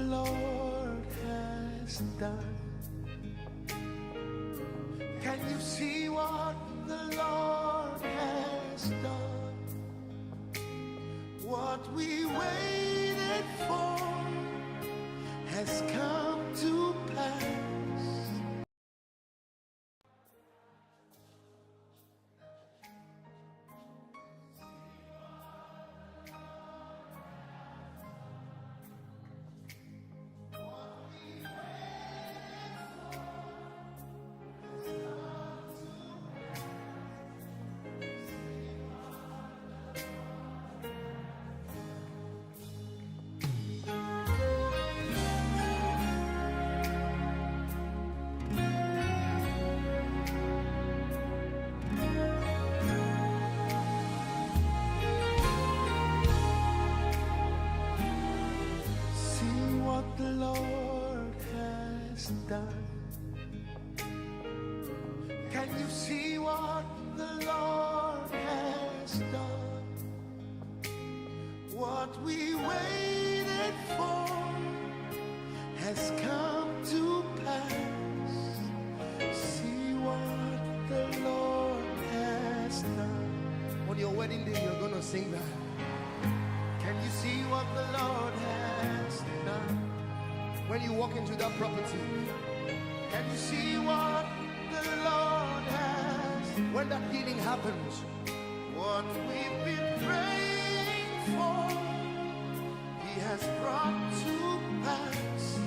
Lord has done? Can you see what the Lord has done? What we waited for has come to pass. The Lord has done. Can you see what the Lord has done? What we waited for has come to pass. See what the Lord has done. On your wedding day, you're gonna sing that. Can you see what the Lord has done? When you walk into that property, can you see what the Lord has? When that healing happens, what we've been praying for, He has brought to pass.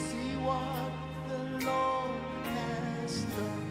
See what the Lord has done.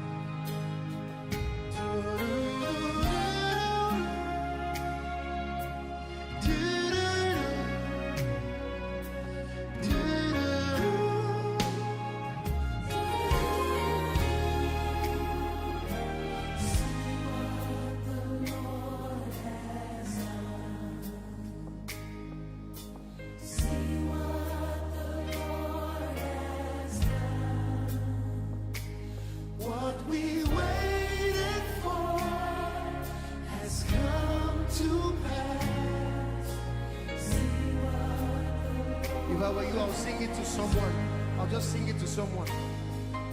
If I were you, I'll sing it to someone. I'll just sing it to someone.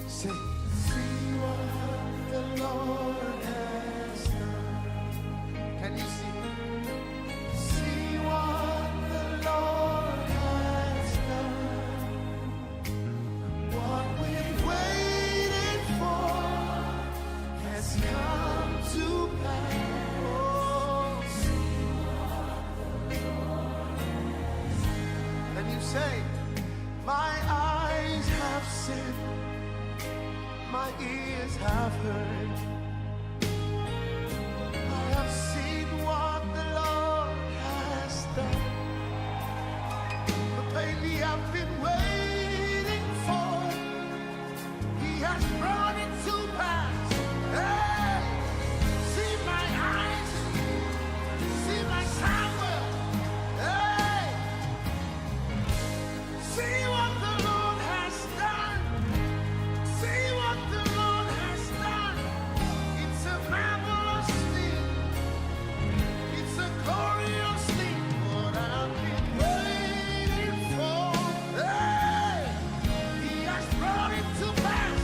Say, see what the Lord has done. Can you see? See what the Lord has done. What we waited for has come to pass. Say, my eyes have seen, my ears have heard. I have seen what the Lord has done. The baby I've been waiting for, He has brought it to pass. Hey, see my eyes, see my Samuel. See what the Lord has done. See what the Lord has done. It's a marvelous thing. It's a glorious thing. What I've been waiting for. Hey, He has brought it to pass.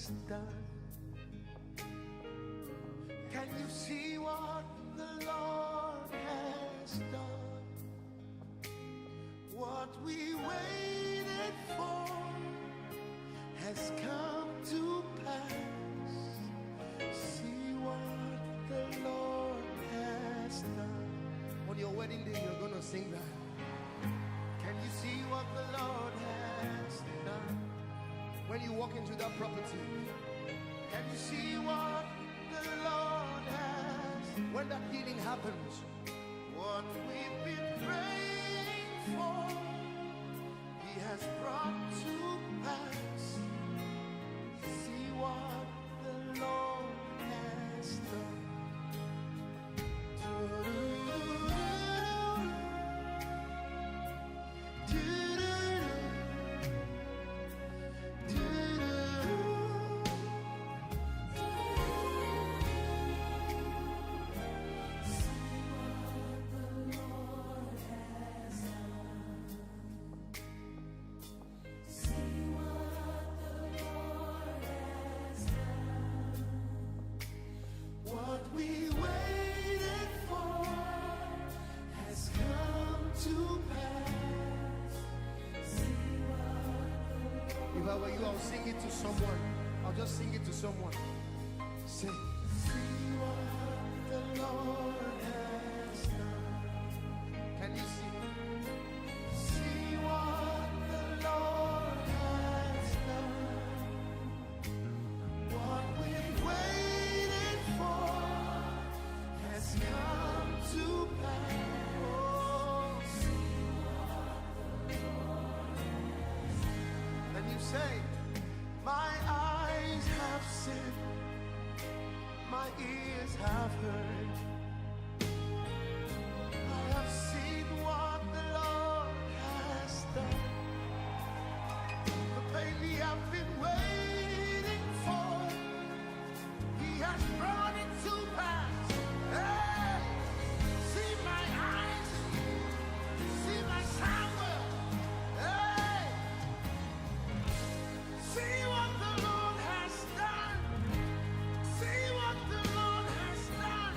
has done? Can you see what the Lord has done? What we waited for has come to pass. See what the Lord has done. On your wedding day, you're gonna sing that. Can you see what the Lord has done? When you walk into that property, can you see what the Lord has? When that healing happens, what we've been praying for, He has brought to pass. See what the Lord has done. What we waited for has come to pass. If I were you, I'll sing it to someone. I'll just sing it to someone. Say, see what the Lord has done. Can you see? See what the Lord has done. What we waited for has come to pass. Oh, see what the Lord has done. Then you say, my eyes have seen, my ears have heard. I have seen what the Lord has done. The baby I've been waiting for, He has brought it to pass. Hey, see my eyes, see my sound. Hey, see what the Lord has done. See what the Lord has done.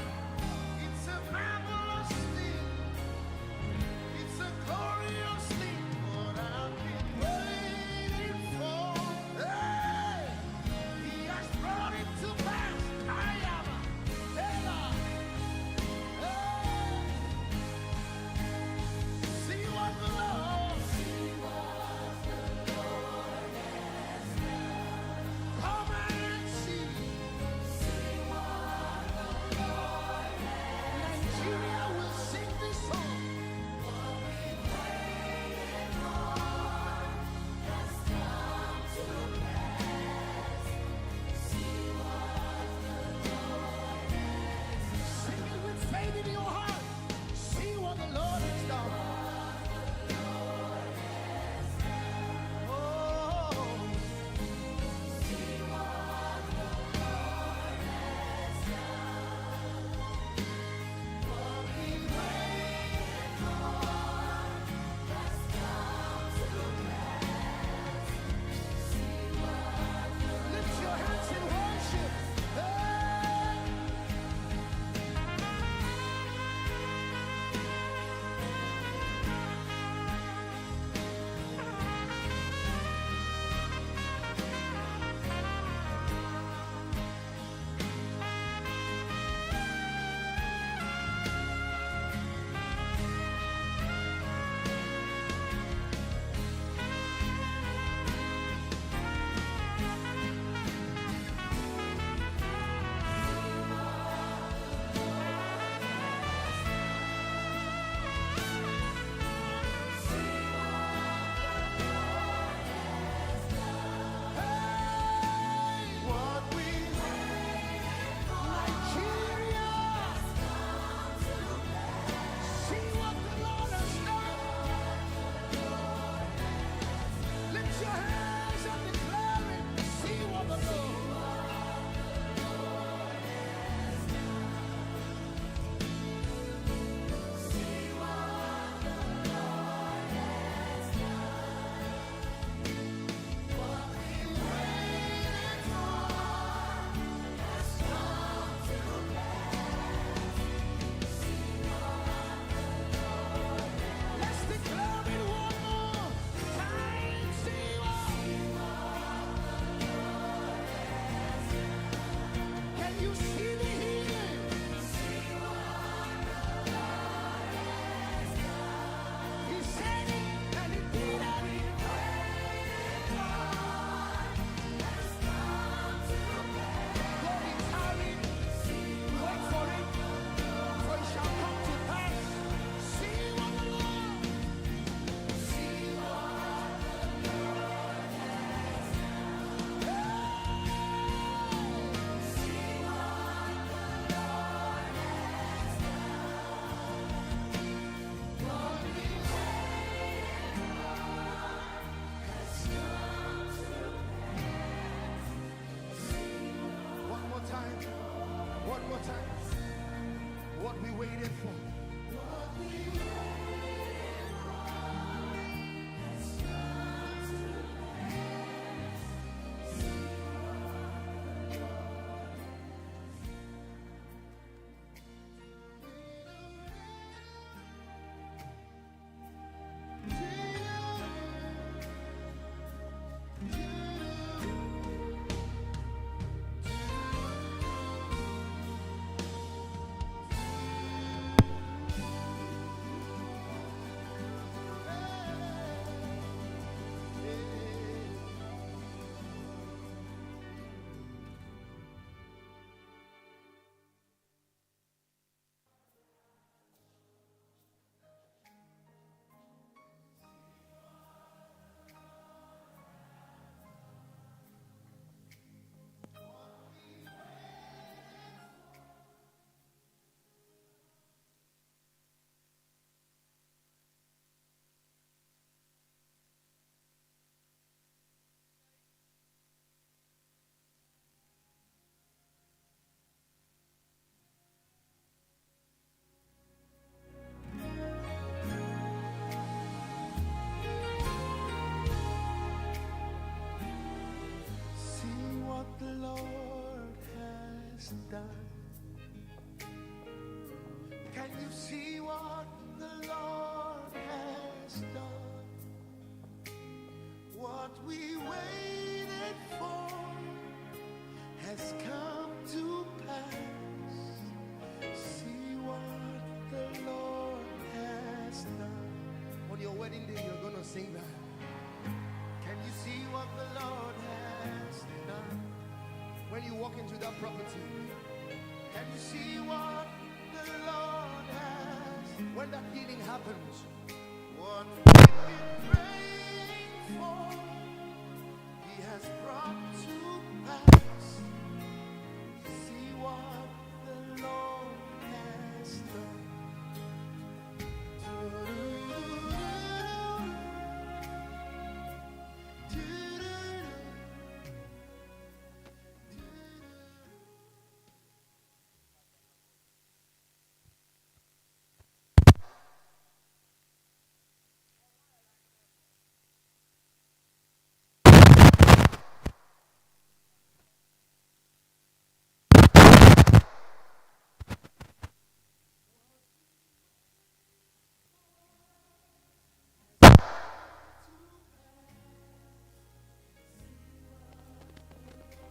done? Can you see what the Lord has done? What we waited for has come to pass. See what the Lord has done. On your wedding day, you're going to sing that. Can you see what the Lord has done? When you walk into that property, can you see what the Lord has? When that healing happens, what we've been praying for, He has brought to pass. See what the Lord has done.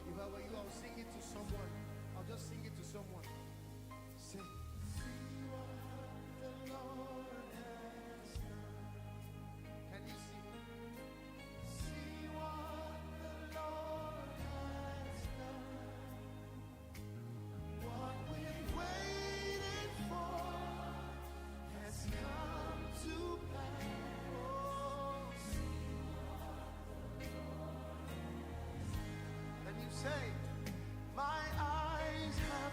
If I were you, I'll sing it to someone. I'll just sing it to someone. Sing. See what the Lord has done. Can you see? See what the Lord has done. What we've waited for has come to pass. Oh, and you say, my eyes have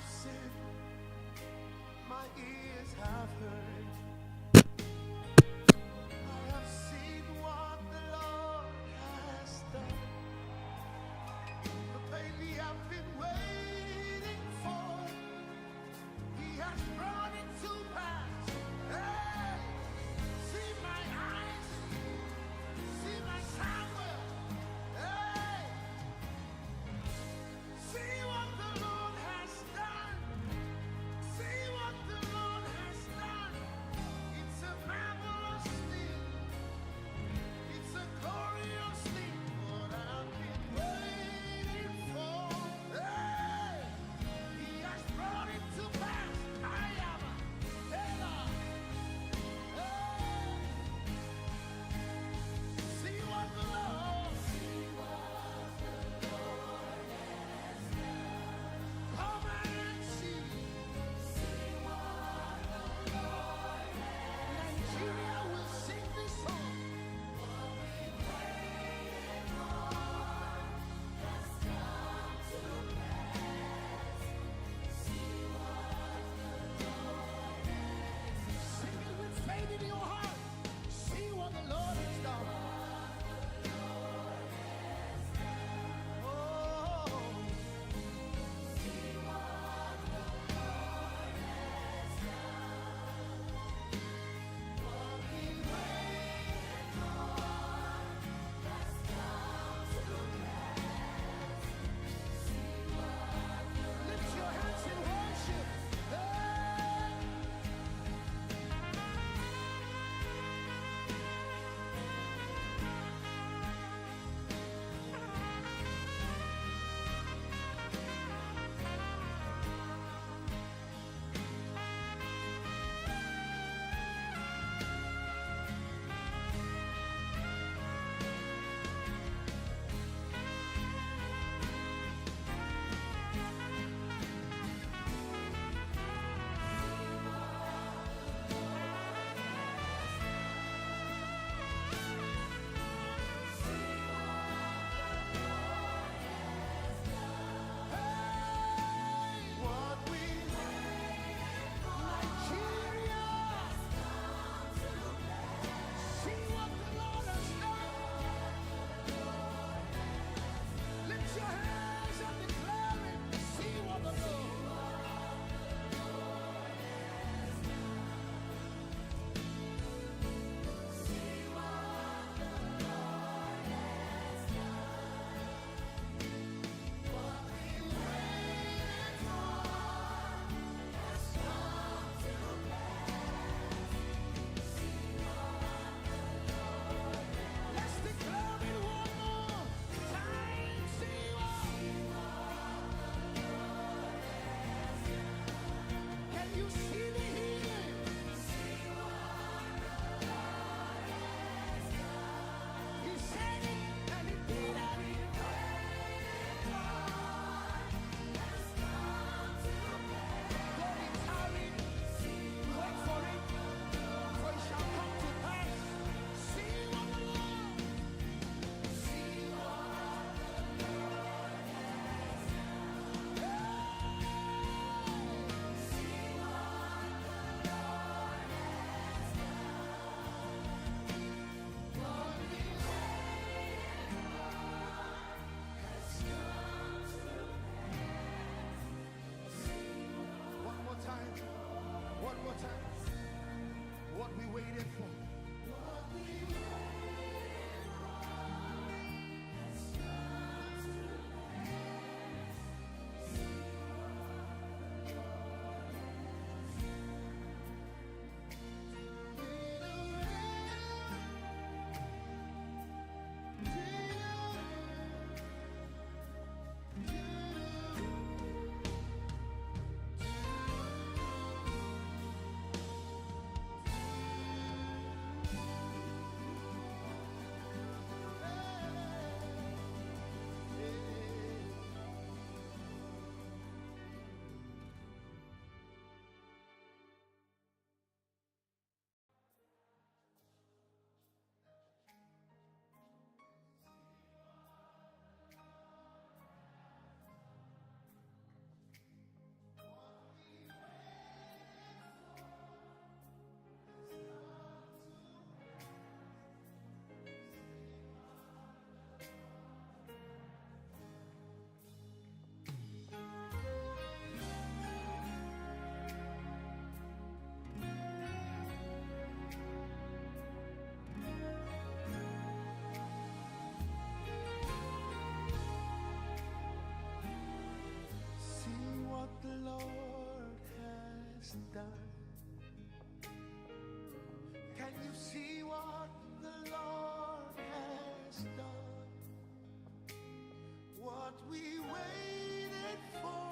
What we waited for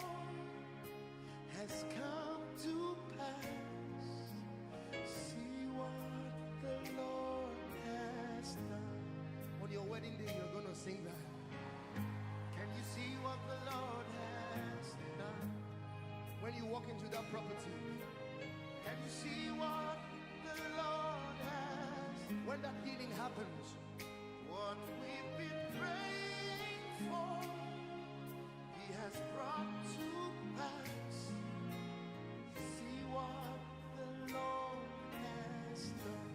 has come to pass. See what the Lord has done. On your wedding day, you're gonna sing that. Can you see what the Lord has done? When you walk into that property, can you see what the Lord has? When that healing happens, what we've been praying for, He has brought to pass. See what the Lord has done.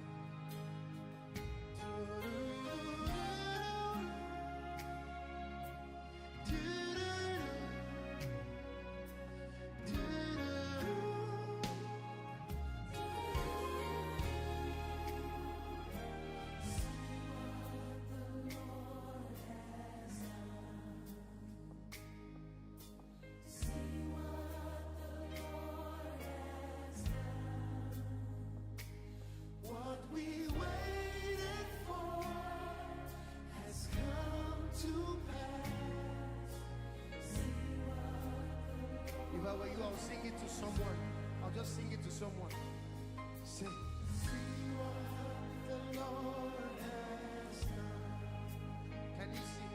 What we waited for has come to pass. If I were you, I'll sing it to someone. I'll just sing it to someone. Sing. See what the Lord has done. Can you see?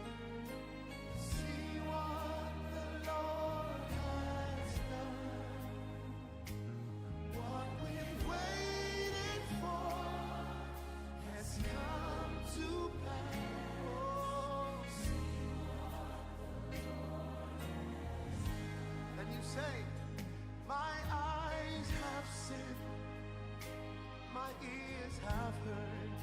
See what the Lord has done. What we've waited for has come to pass. Oh, see what the Lord has done. And you say, my eyes have seen, my ears have heard,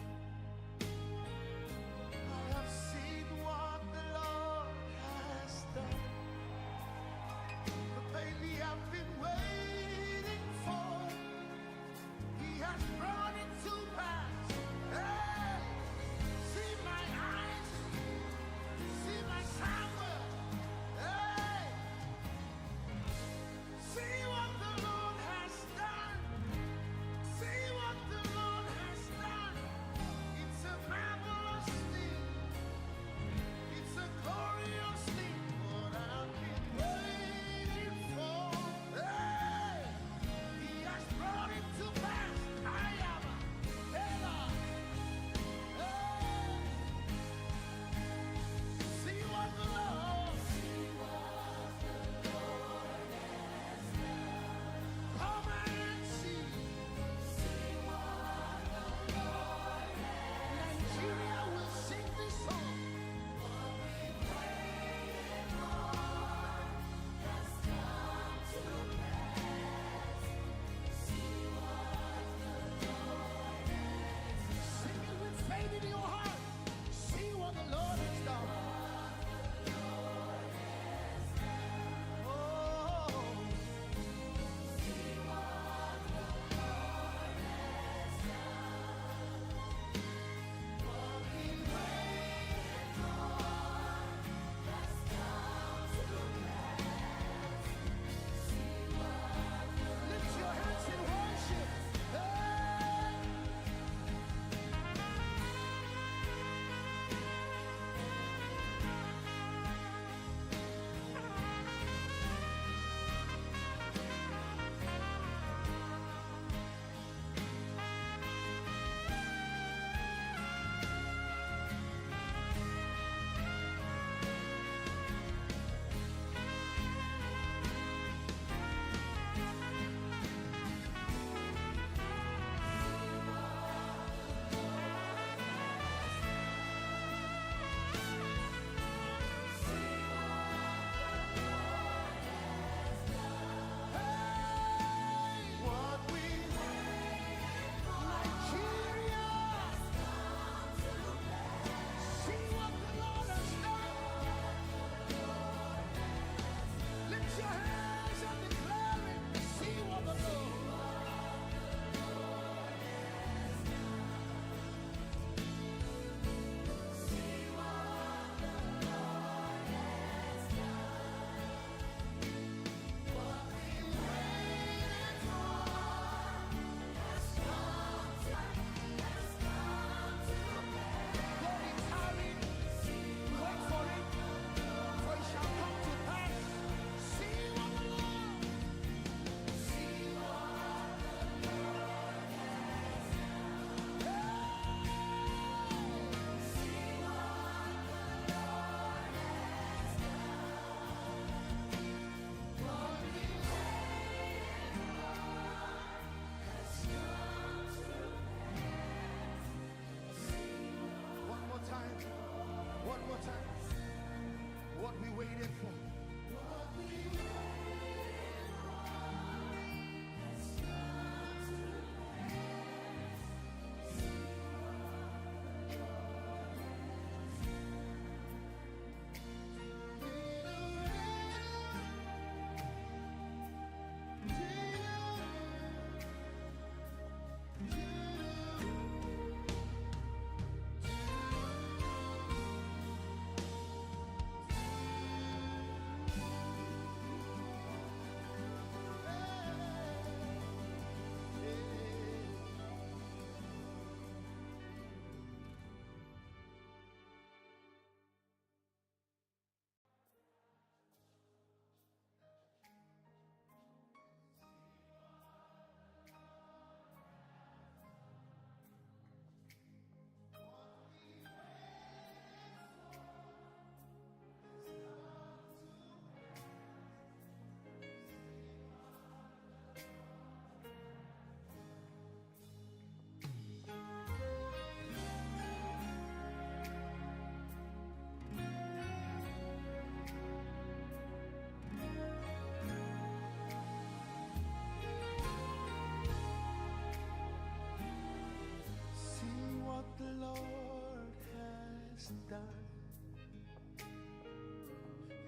has done.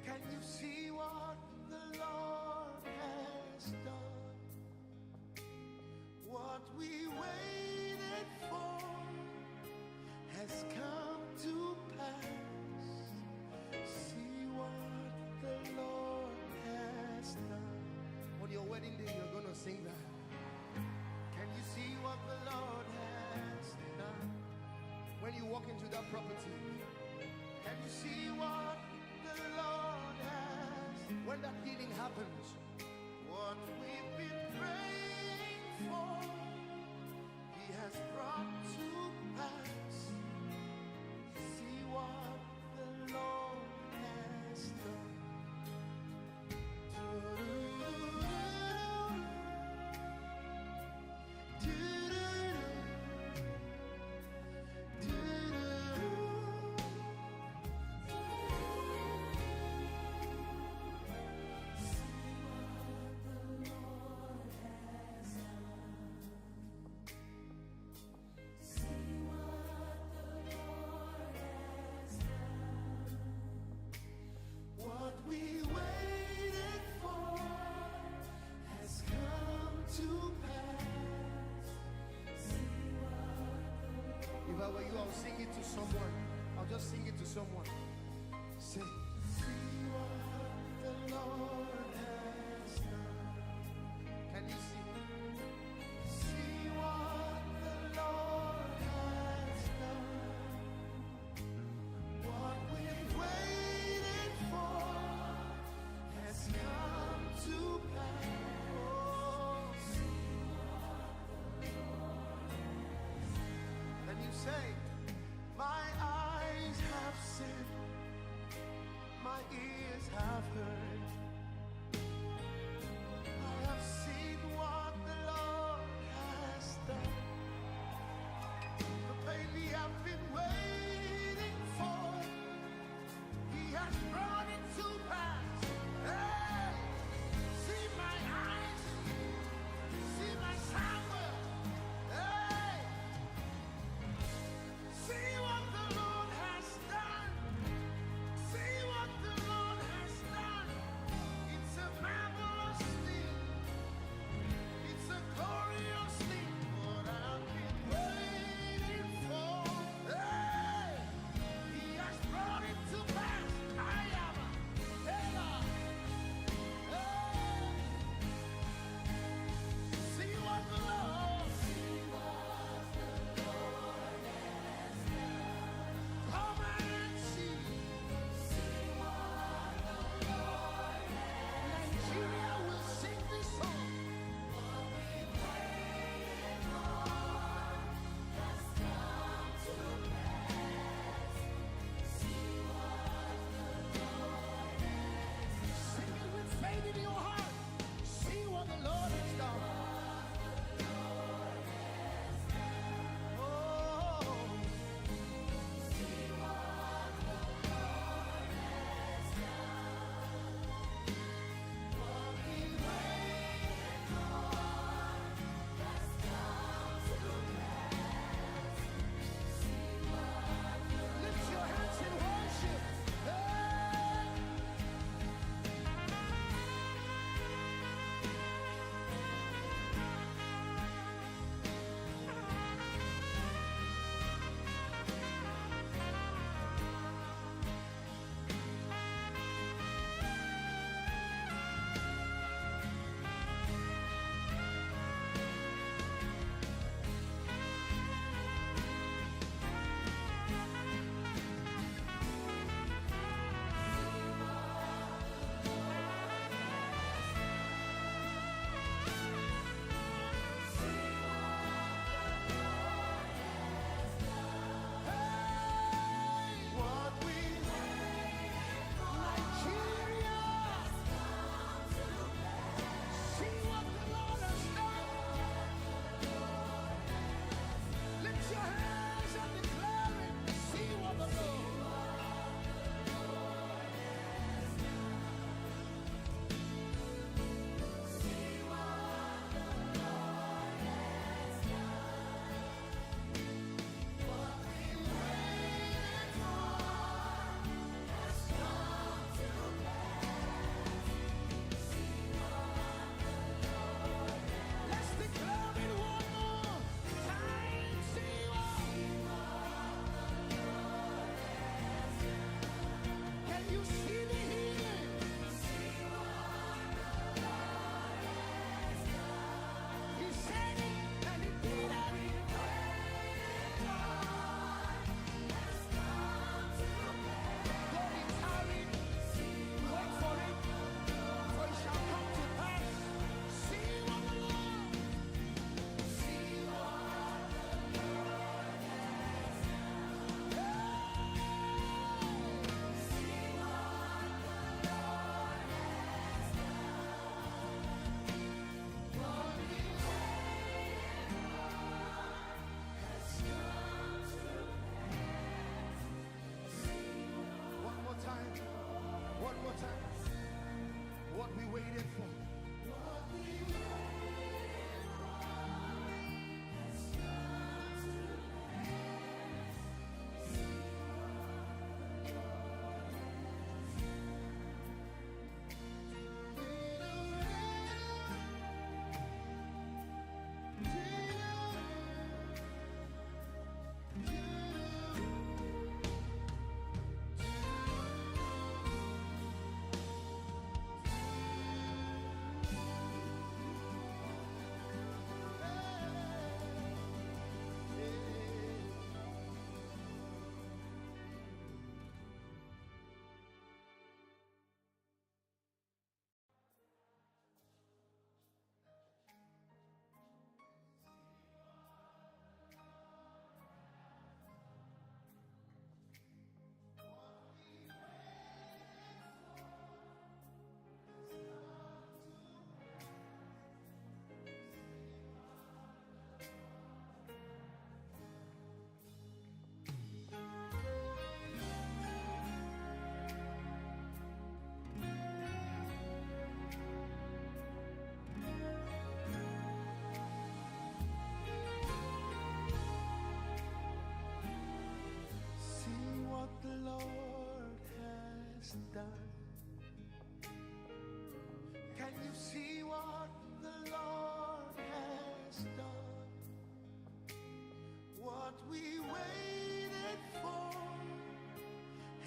Can you see what the Lord has done? What we waited for has come to pass. See what the Lord has done. On your wedding day, you're gonna sing that. Can you see what the Lord has done? When you walk into that property, can you see what the Lord has? When that healing happens, what we've been praying for, He has brought to pass. See what the Lord has done. What we waited for has come to pass. If I were you, I'll sing it to someone. I'll just sing it to someone. Say, see what the Lord has done. Can you see? See what the Lord has done. What we've waited for has come to pass. Then you say, my eyes have seen, my ears have heard. I have seen what the Lord has done. The baby I've been waiting for, He has brought it to pass. Hey, see my eyes, see my Samuel. Hey, see what the Lord has done. See what the Lord has done.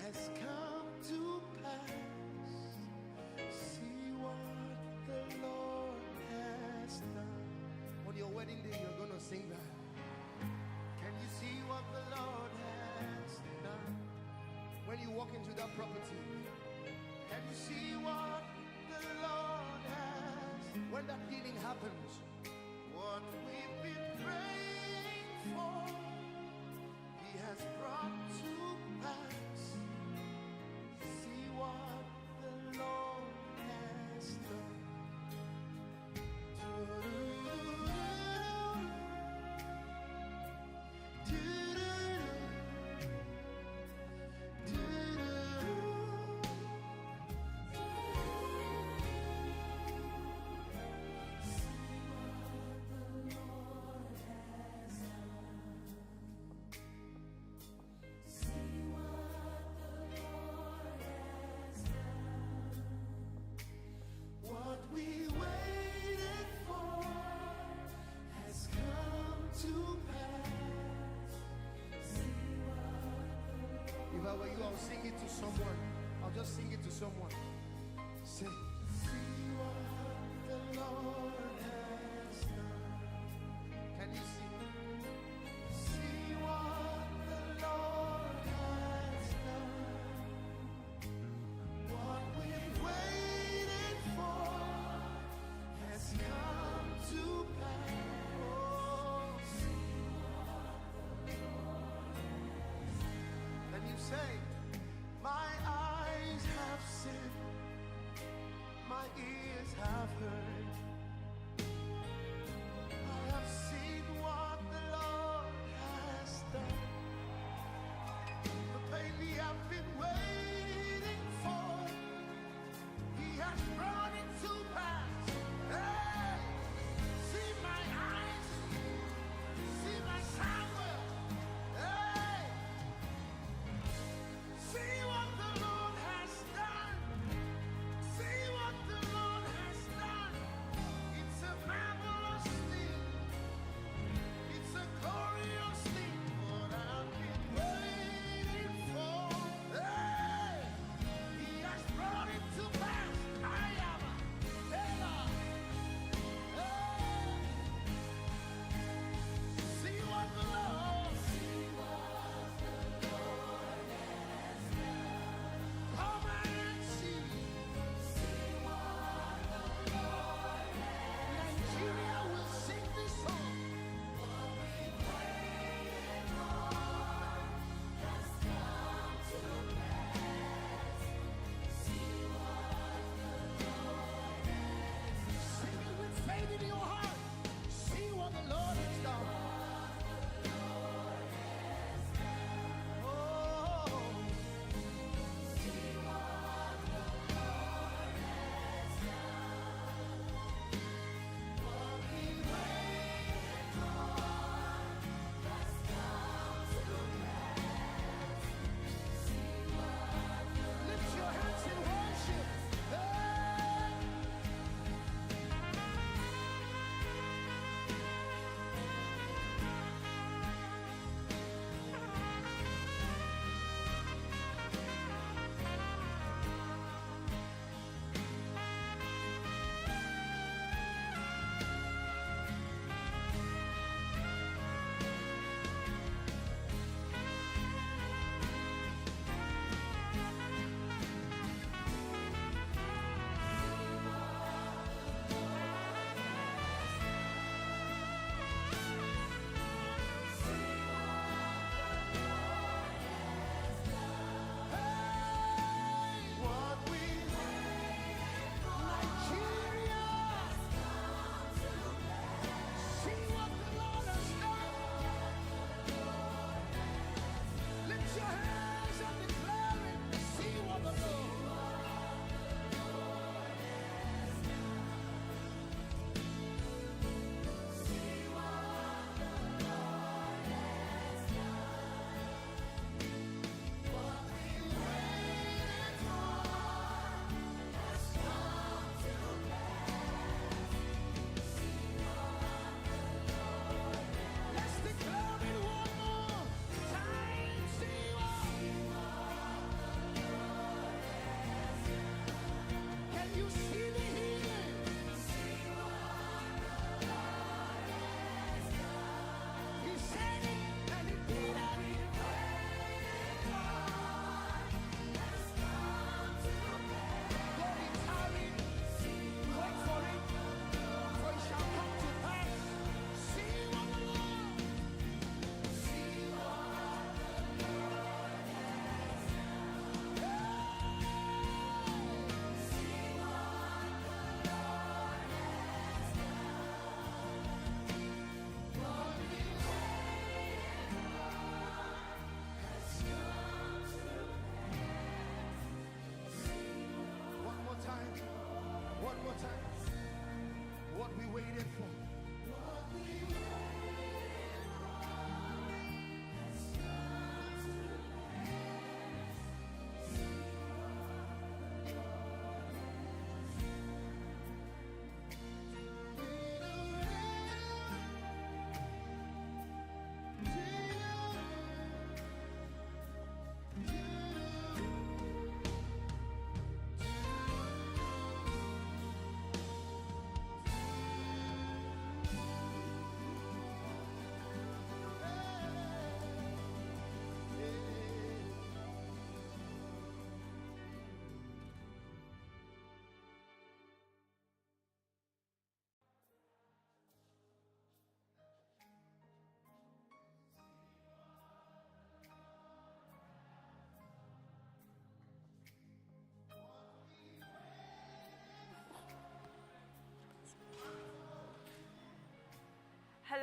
has come to pass. See what the Lord has done. On your wedding day, you're going to sing that. Can you see what the Lord has done? When you walk into that property, can you see what the Lord has? When that healing happens, what we've been praying for, He has brought to pass. See what the Lord has done. What we waited for has come to pass. If I were you, I'll sing it to someone. I'll just sing it to someone. Say, see what the Lord has done. Can you see? See what the Lord has done. What we waited for has come to pass. Oh, see what the Lord has done. Then you say, my eyes have seen, my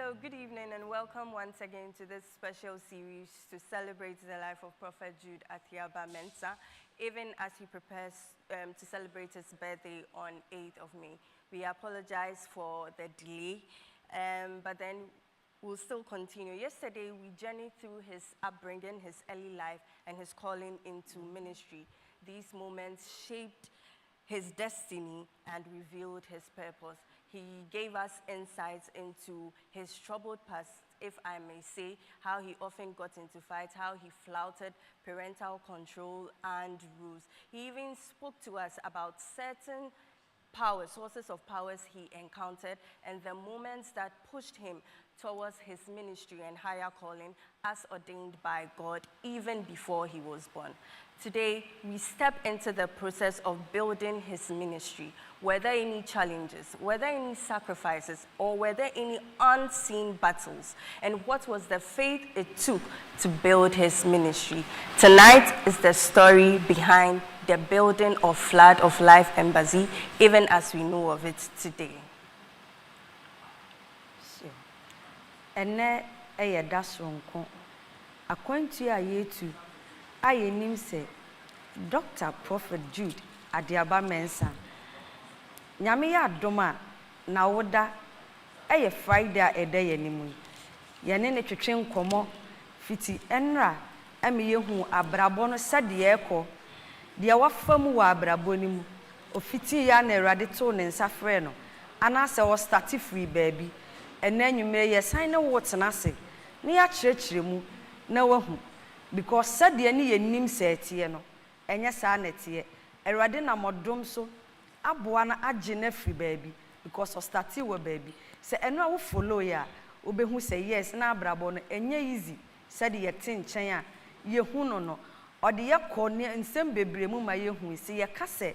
Hello, good evening, and welcome once again to this special series to celebrate the life of Prophet Jude Arthiabah Mensah, even as he prepares to celebrate his birthday on 8th of May. We apologize for the delay, but then we'll still continue. Yesterday, we journeyed through his upbringing, his early life, and his calling into ministry. These moments shaped his destiny and revealed his purpose. He gave us insights into his troubled past, if I may say, how he often got into fights, how he flouted parental control and rules. He even spoke to us about certain powers, sources of powers he encountered, and the moments that pushed him towards his ministry and higher calling as ordained by God even before he was born. Today, we step into the process of building his ministry. Were there any challenges? Were there any sacrifices? Or were there any unseen battles? And what was the faith it took to build his ministry? Tonight is the story behind the building of Flood of Life Embassy, even as we know of it today. Ene eye dasronko akwantu a yetu aye nim se Dr. Prophet Jude Arthiabah Mensah nyame ya adoma na woda eye Friday a ede yanimu yene ne twetwe nkomo fiti enra ame yehu abrabo no sade ekọ de wafam wa abrabo ni mu ofiti ya na erade to ne nsafre no ana se wo start free baby enanyume ye sign na wotena se ne ya kyerɛkyerɛ mu na wahu because sade ne ye nim sɛtie no enye saa netie erade na modom so aboa na agye na free baby because o start we baby se eno a wo follow ya obehu se yes na abrabo no enye easy sade ye tin nkyɛn a ye hu no ode ye kɔ ne nsɛm bebre mu ma ye hu se ye ka se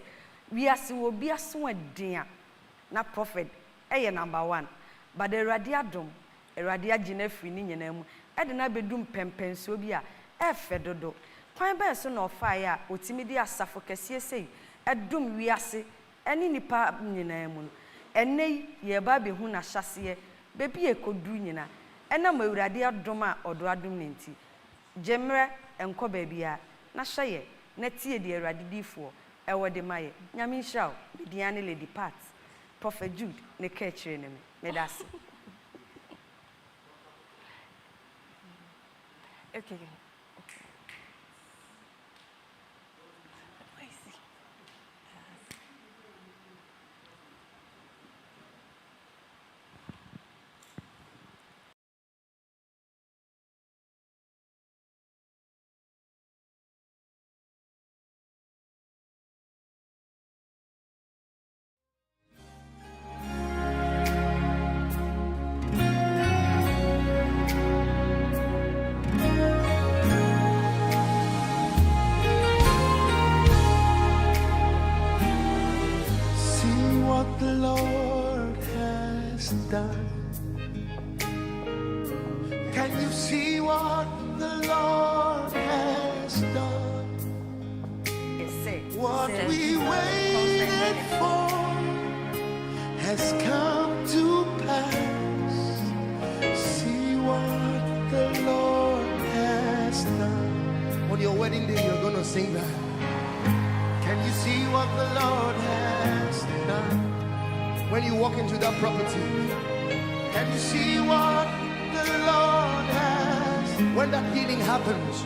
wiase wo bia so adin na prophet eye number 1 but erade adom erade agina free ni nyina mu ede na bedum pempenso bi a efe dodo kwan ba so na ofa ya otimi di asafo kese sei edum wiase eni nipa nyina mu ene ye ba be hu na hyase bebi ekodu nyina ena ma erade adom a odo adom nenti jemre enko ba bia na hye na tie di erade difo ewo de maye nyame nhyiraw bidiane lady part Prophet Jude ne ka kire ne me das. Okay. The Lord has done. Can you see what the Lord has done? What we waited for has come to pass. See what the Lord has done. On your wedding day, you're going to sing that. Can you see what the Lord has done? When you walk into that property, can you see what the Lord has? When that healing happens,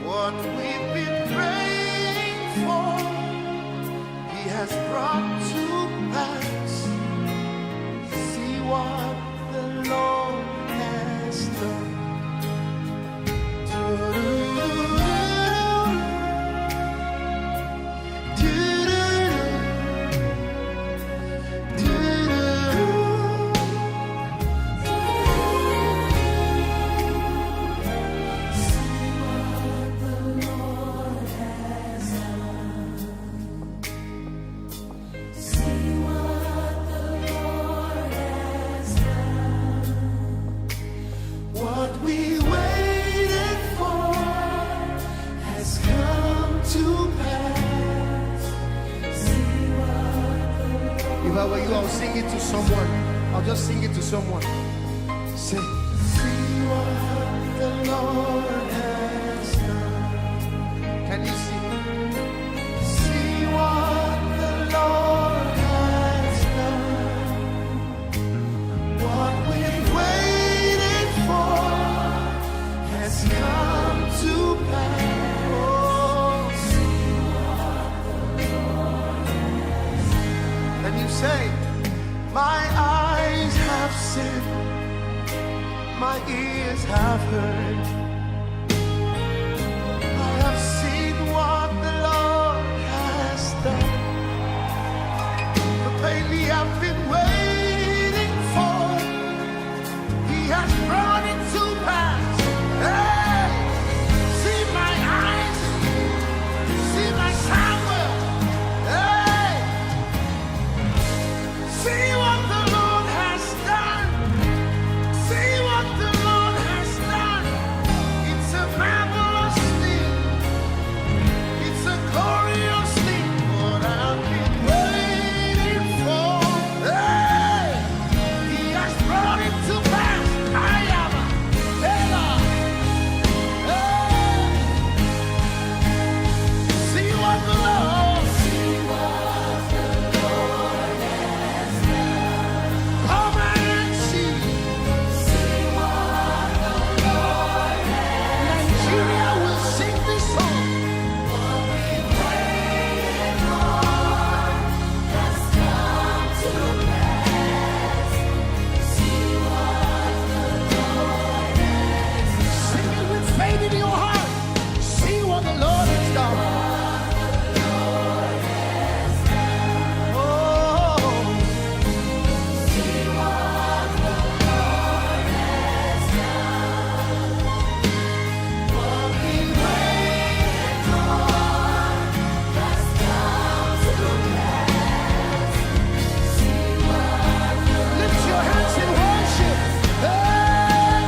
what we've been praying for, He has brought to pass. See what the Lord has done. If I were you, I'll sing it to someone. I'll just sing it to someone. Say, see what the Lord has done. Can you see? See what the Lord has done. What we've waited for has come to pass. Oh, see what the Lord has done. And you say, my eyes have seen, my ears have heard. I have seen what the Lord has done. The pain we have been waiting for, He has brought it to pass. Hey, see my eyes, see my Samuel. Hey, see what the Lord has done. See what the Lord has done. It's a marvelous thing. It's a glorious thing. What I've been waiting for. Hey, He has brought it to pass. I am a Lord. Hey, see what the Lord. See what the Lord has done. Come and see. Nigeria will sing this song. What we waited for has come to pass. See what the Lord has done. Sing it with faith in your heart. See what the Lord has done. Oh, see what the Lord has done. What we waited for has come to pass. See what the Lift your hands in worship. Hey!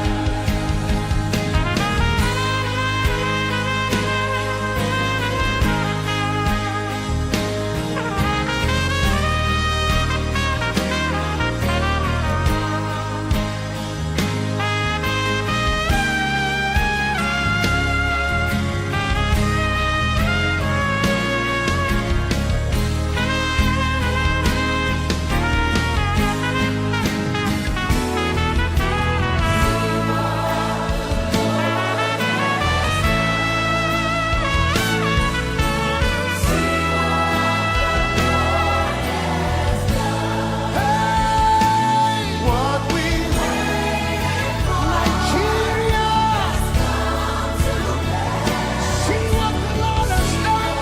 What we waited for, Nigeria has come to pass. See what the Lord has done.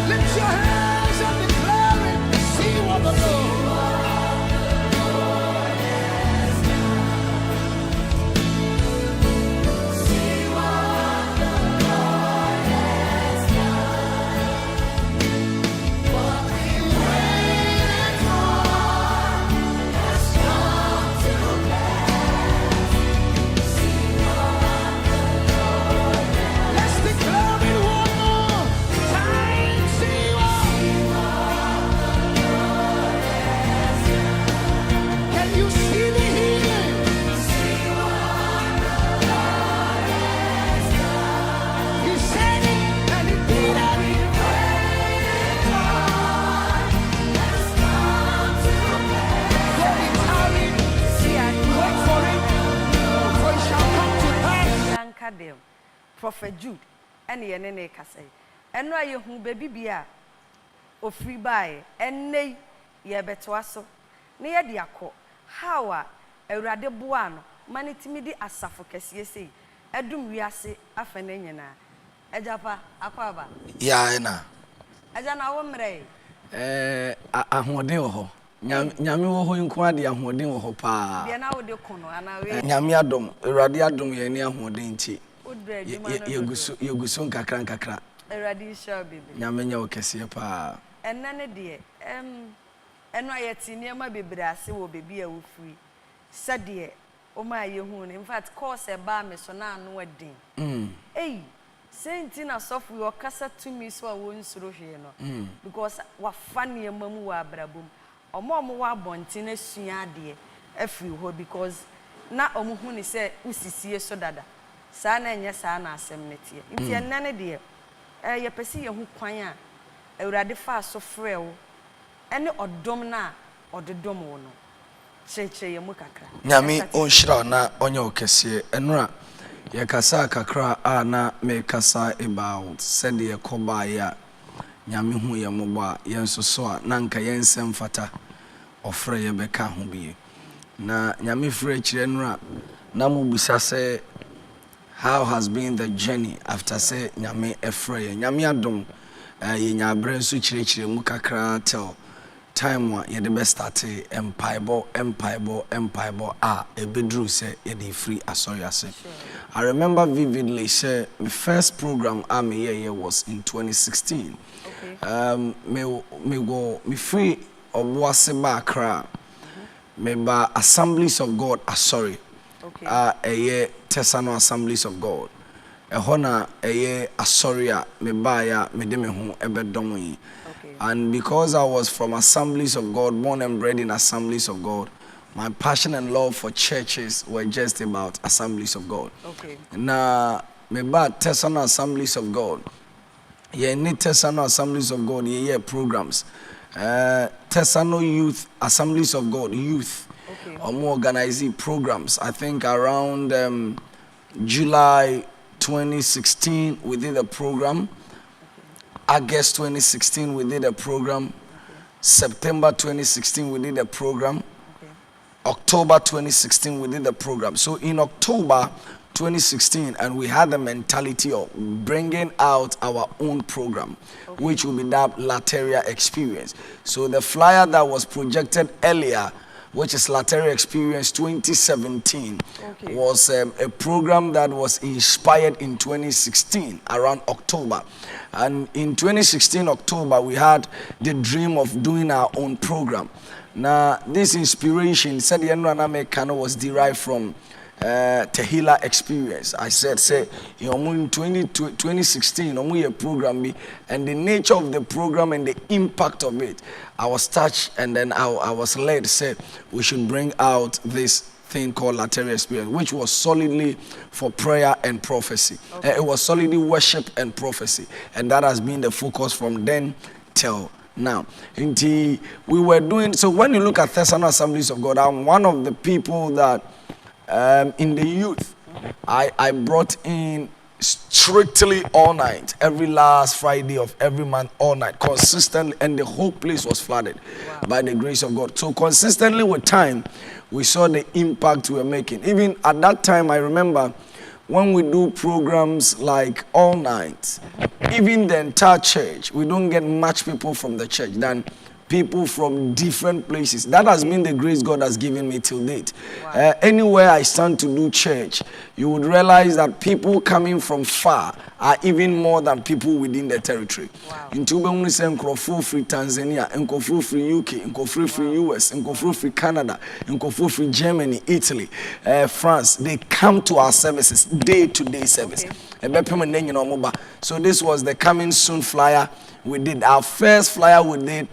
Lift your hands and declare it. See what the Lord has done. See what the Lord has done. What we waited for has come to pass. See what the Lord has done. Let's declare it one more time. See what the Lord has done. Can you see the healing? See what the Lord has done. He said it and He did it. What we waited for has come to pass. Let me tarry. Wait for it, for it shall come to pass. yanka dem Prophet Jude ene ye ne ne kasa eno aye hu baby bia ofri bae enne ye betoa so ne ye de akọ how a awurade boa no manitimi di asafo kese sei edum wiase afene nyina ejapa akwaba ya na eja na wo mre ahoden wo ho nyame wo ho nko ade ahoden wo ho pa bia na wo de kono ana we nyame adom awurade adom ye ne ahoden nti udre djuma no yegusu nkakra awurade sha bebe nyame nya wo kese pa enane de eno ayeti niema bebre ase wo bebi a wo free sade o ma ye hu ne in fact course e ba me so na anu adin senti na sofu yo kasa tumi so a wo nsuro hwe no because wa fa niema mu wa abrabom omo wa bonte na sua ade every ho because na omuhu ni say usisie so dada saa na enye saa na asem netie nti enane de ye pesi ye hu kwan a awurade fa so frɛ wo ene odom na odedom wo no cheche ye mu kakra nyame onhyira na onye okese enura ye kasa kakra a na me kasa about said ye koba ya nyame hu ye moba ye nsoso a na nka ye nsem fata ofre ye beka ho bie na nyame frɛ kire enura na mu bisa say how has been the journey after say nyame efre ye nyame adom ye nyabre nso kire mu kakra tell time wa ye the best start empire a ebedru say ye the free asoriase. I remember vividly say my first program me was in 2016. Okay. Me free obuase ba Accra. Me ba Assemblies of God sorry. Okay. Tesano Assemblies of God. Ehona asoria me ba ya me de me ho ebedom yi. And because I was from Assemblies of God, born and bred in Assemblies of God, my passion and love for churches were just about Assemblies of God. Okay. Na me ba Tesano Assemblies of God. Ye ni Tesano Assemblies of God ye programs. Tesano Youth Assemblies of God youth. Okay. More organizing programs. I think around July 2016 we did a program. August 2016 we did a program. September 2016 we did a program. October 2016 we did a program. So in October 2016 and we had the mentality of bringing out our own program, which will be that Lateria Experience. So the flyer that was projected earlier, which is Lateria Experience 2017, was a program that was inspired in 2016 around October. And in 2016 October we had the dream of doing our own program. Now this inspiration said the Enraname was derived from Tehila Experience. I said say in 2016 a program and the nature of the program and the impact of it, I was touched and then I was led said we should bring out this thing called Lateria Experience, which was solidly for prayer and prophecy. Okay. It was solidly worship and prophecy, and that has been the focus from then till now. Indeed, we were doing so. When you look at Thessalonian Assemblies of God, I'm one of the people that in the youth I brought in strictly all night, every last Friday of every month, all night, consistently, and the whole place was flooded by the grace of God. So consistently with time, we saw the impact we were making. Even at that time, I remember when we do programs like all night, even the entire church, we don't get much people from the church than people from different places. That has been the grace God has given me till date. Wow. Anywhere I stand to do church, you would realize that people coming from far are even more than people within the territory. In Tubemuni say Nkofo free Tanzania, Nkofo free UK, Nkofo free US, Nkofo free Canada, Nkofo free Germany, Italy, France. They come to our services, day-to-day service. Okay. So this was the coming soon flyer we did. Our first flyer we did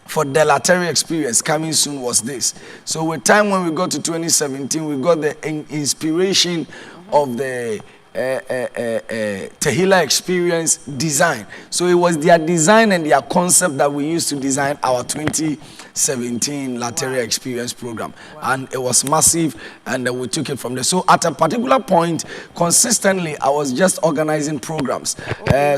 for the Lateria Experience coming soon was this. So with time when we got to 2017, we got the inspiration of the Tehila Experience design. So it was their design and their concept that we used to design our 2017 Lateria Experience program. And it was massive, and we took it from there. So at a particular point, consistently, I was just organizing programs.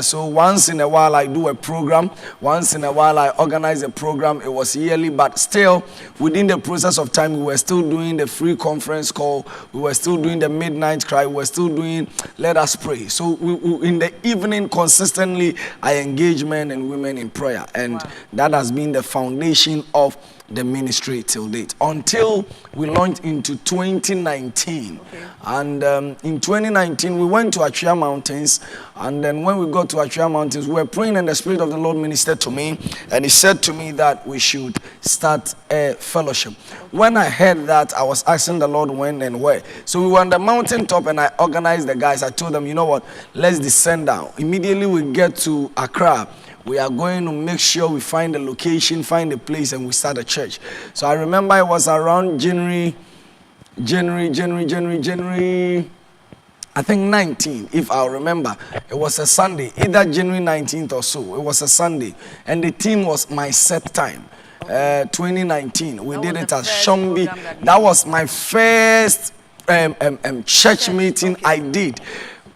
So once in a while, I do a program. Once in a while, I organize a program. It was yearly, but still, within the process of time, we were still doing the free conference call. We were still doing the midnight cry. We were still doing let us pray. So we, in the evening, consistently, I engage men and women in prayer. And that has been the foundation of the ministry till date until we launched into 2019. And in 2019 we went to Atria Mountains, and then when we got to Atria Mountains we were praying and the Spirit of the Lord ministered to me, and he said to me that we should start a fellowship. When I heard that, I was asking the Lord when and where. So we were on the mountaintop and I organized the guys. I told them, you know what, let's descend down. Immediately we get to Accra, we are going to make sure we find a location, find a place, and we start a church. So I remember it was around January, I think 19, if I remember. It was a Sunday, either January 19th or so. It was a Sunday. And the theme was My Set Time. 2019. We did it as Shombi. That was my first church meeting I did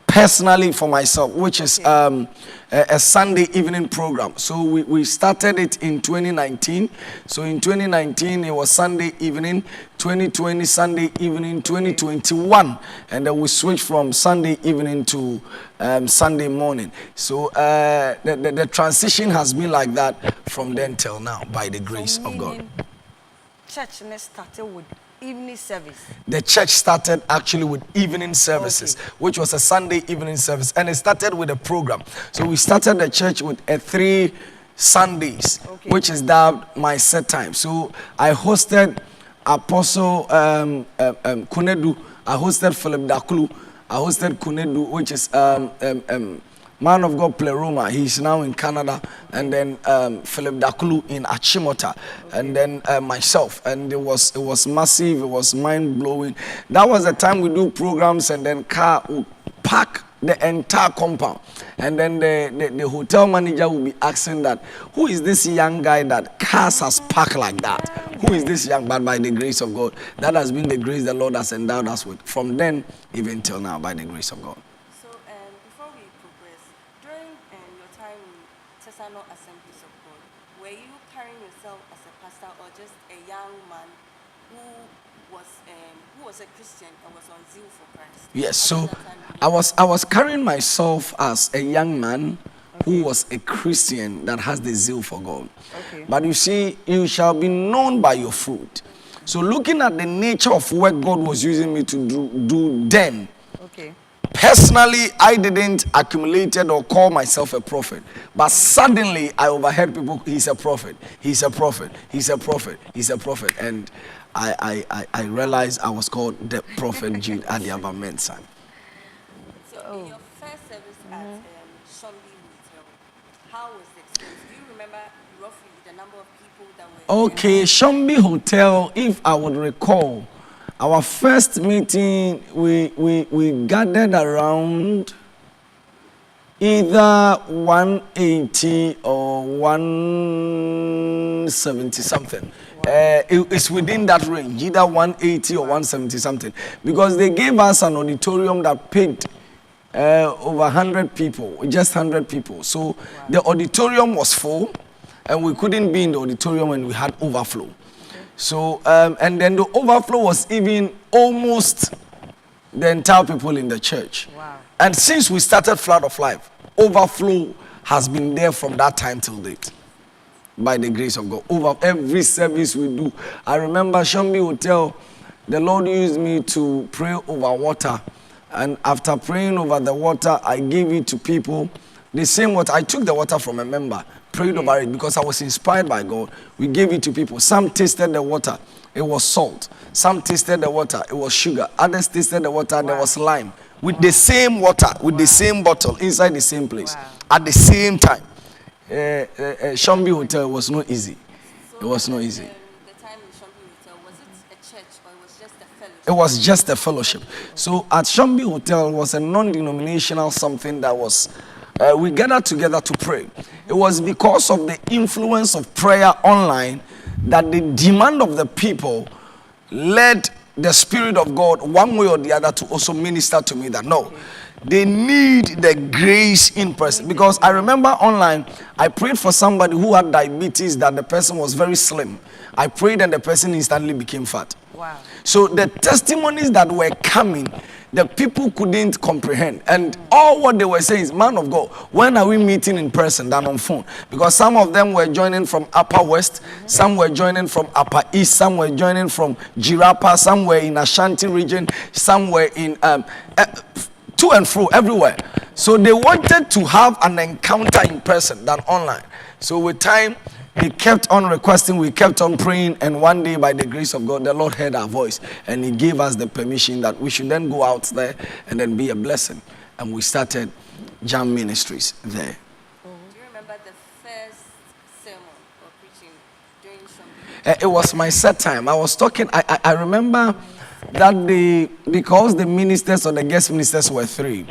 personally for myself, which is a Sunday evening program. So we started it in 2019. So in 2019 it was Sunday evening, 2020 Sunday evening, 2021, and then we switched from Sunday evening to Sunday morning. So the transition has been like that from then till now, by the grace of God. Church started with evening service. The church started actually with evening services, which was a Sunday evening service, and it started with a program. So we started the church with 3 Sundays, which is that My Set Time. So I hosted Apostle Kunedu, I hosted Philip Dakulu, I hosted Kunedu, which is man of God Pleroma. He's now in Canada. And then Philip Dakulu in Achimota. And then myself. And it was massive. It was mind-blowing. That was the time we do programs, and then car would pack the entire compound. And then the hotel manager will be asking that, who is this young guy that cars has packed like that? Who is this young? But by the grace of God, that has been the grace the Lord has endowed us with. From then even till now, by the grace of God. Assemblies of God, were you carrying yourself as a pastor or just a young man who was a Christian and was on zeal for Christ? Yes, so I was carrying myself as a young man who was a Christian that has the zeal for God. But you see, you shall be known by your fruit. So looking at the nature of what God was using me to do then, personally, I didn't accumulate or call myself a prophet. But suddenly, I overheard people, he's a prophet, he's a prophet, he's a prophet, he's a prophet. And I realized I was called the prophet Jude Arthiabah Mensah. So in your first service at Shombi Hotel, how was the experience? Do you remember roughly the number of people that were Okay, Shombi Hotel, if I would recall, our first meeting, we gathered around either 180 or 170 something. It's within that range, either 180 or 170 something. Because they gave us an auditorium that paid over 100 people, just 100 people. So the auditorium was full, and we couldn't be in the auditorium when we had overflow. So, and then the overflow was even almost the entire people in the church. Wow. And since we started Flood of Life, overflow has been there from that time till date. By the grace of God. Over every service we do. I remember Shombi Hotel, the Lord used me to pray over water. And after praying over the water, I gave it to people. The same water, I took the water from a member, prayed over it because I was inspired by God. We gave it to people. Some tasted the water, it was salt. Some tasted the water, it was sugar. Others tasted the water, there was lime. With the same water, with the same bottle, inside the same place, at the same time. Shombi Hotel was not easy. It was not easy. The time in Shombi Hotel, was it a church or it was just a fellowship? It was just a fellowship. So at Shombi Hotel was a non-denominational something that was, we gathered together to pray. It was because of the influence of prayer online that the demand of the people led the Spirit of God one way or the other to also minister to me that no, they need the grace in person. Because I remember online, I prayed for somebody who had diabetes, that the person was very slim. I prayed and the person instantly became fat. Wow. So the testimonies that were coming, the people couldn't comprehend. And all what they were saying is, man of God, when are we meeting in person than on phone? Because some of them were joining from Upper West, some were joining from Upper East, some were joining from Jirapa, some were in Ashanti region, some were in to and fro everywhere. So they wanted to have an encounter in person than online. So with time, we kept on requesting, we kept on praying, and one day by the grace of God, the Lord heard our voice and he gave us the permission that we should then go out there and then be a blessing. And we started Jam Ministries there. Do you remember the It was my set time. I was talking, I remember that because the ministers or the guest ministers were 3.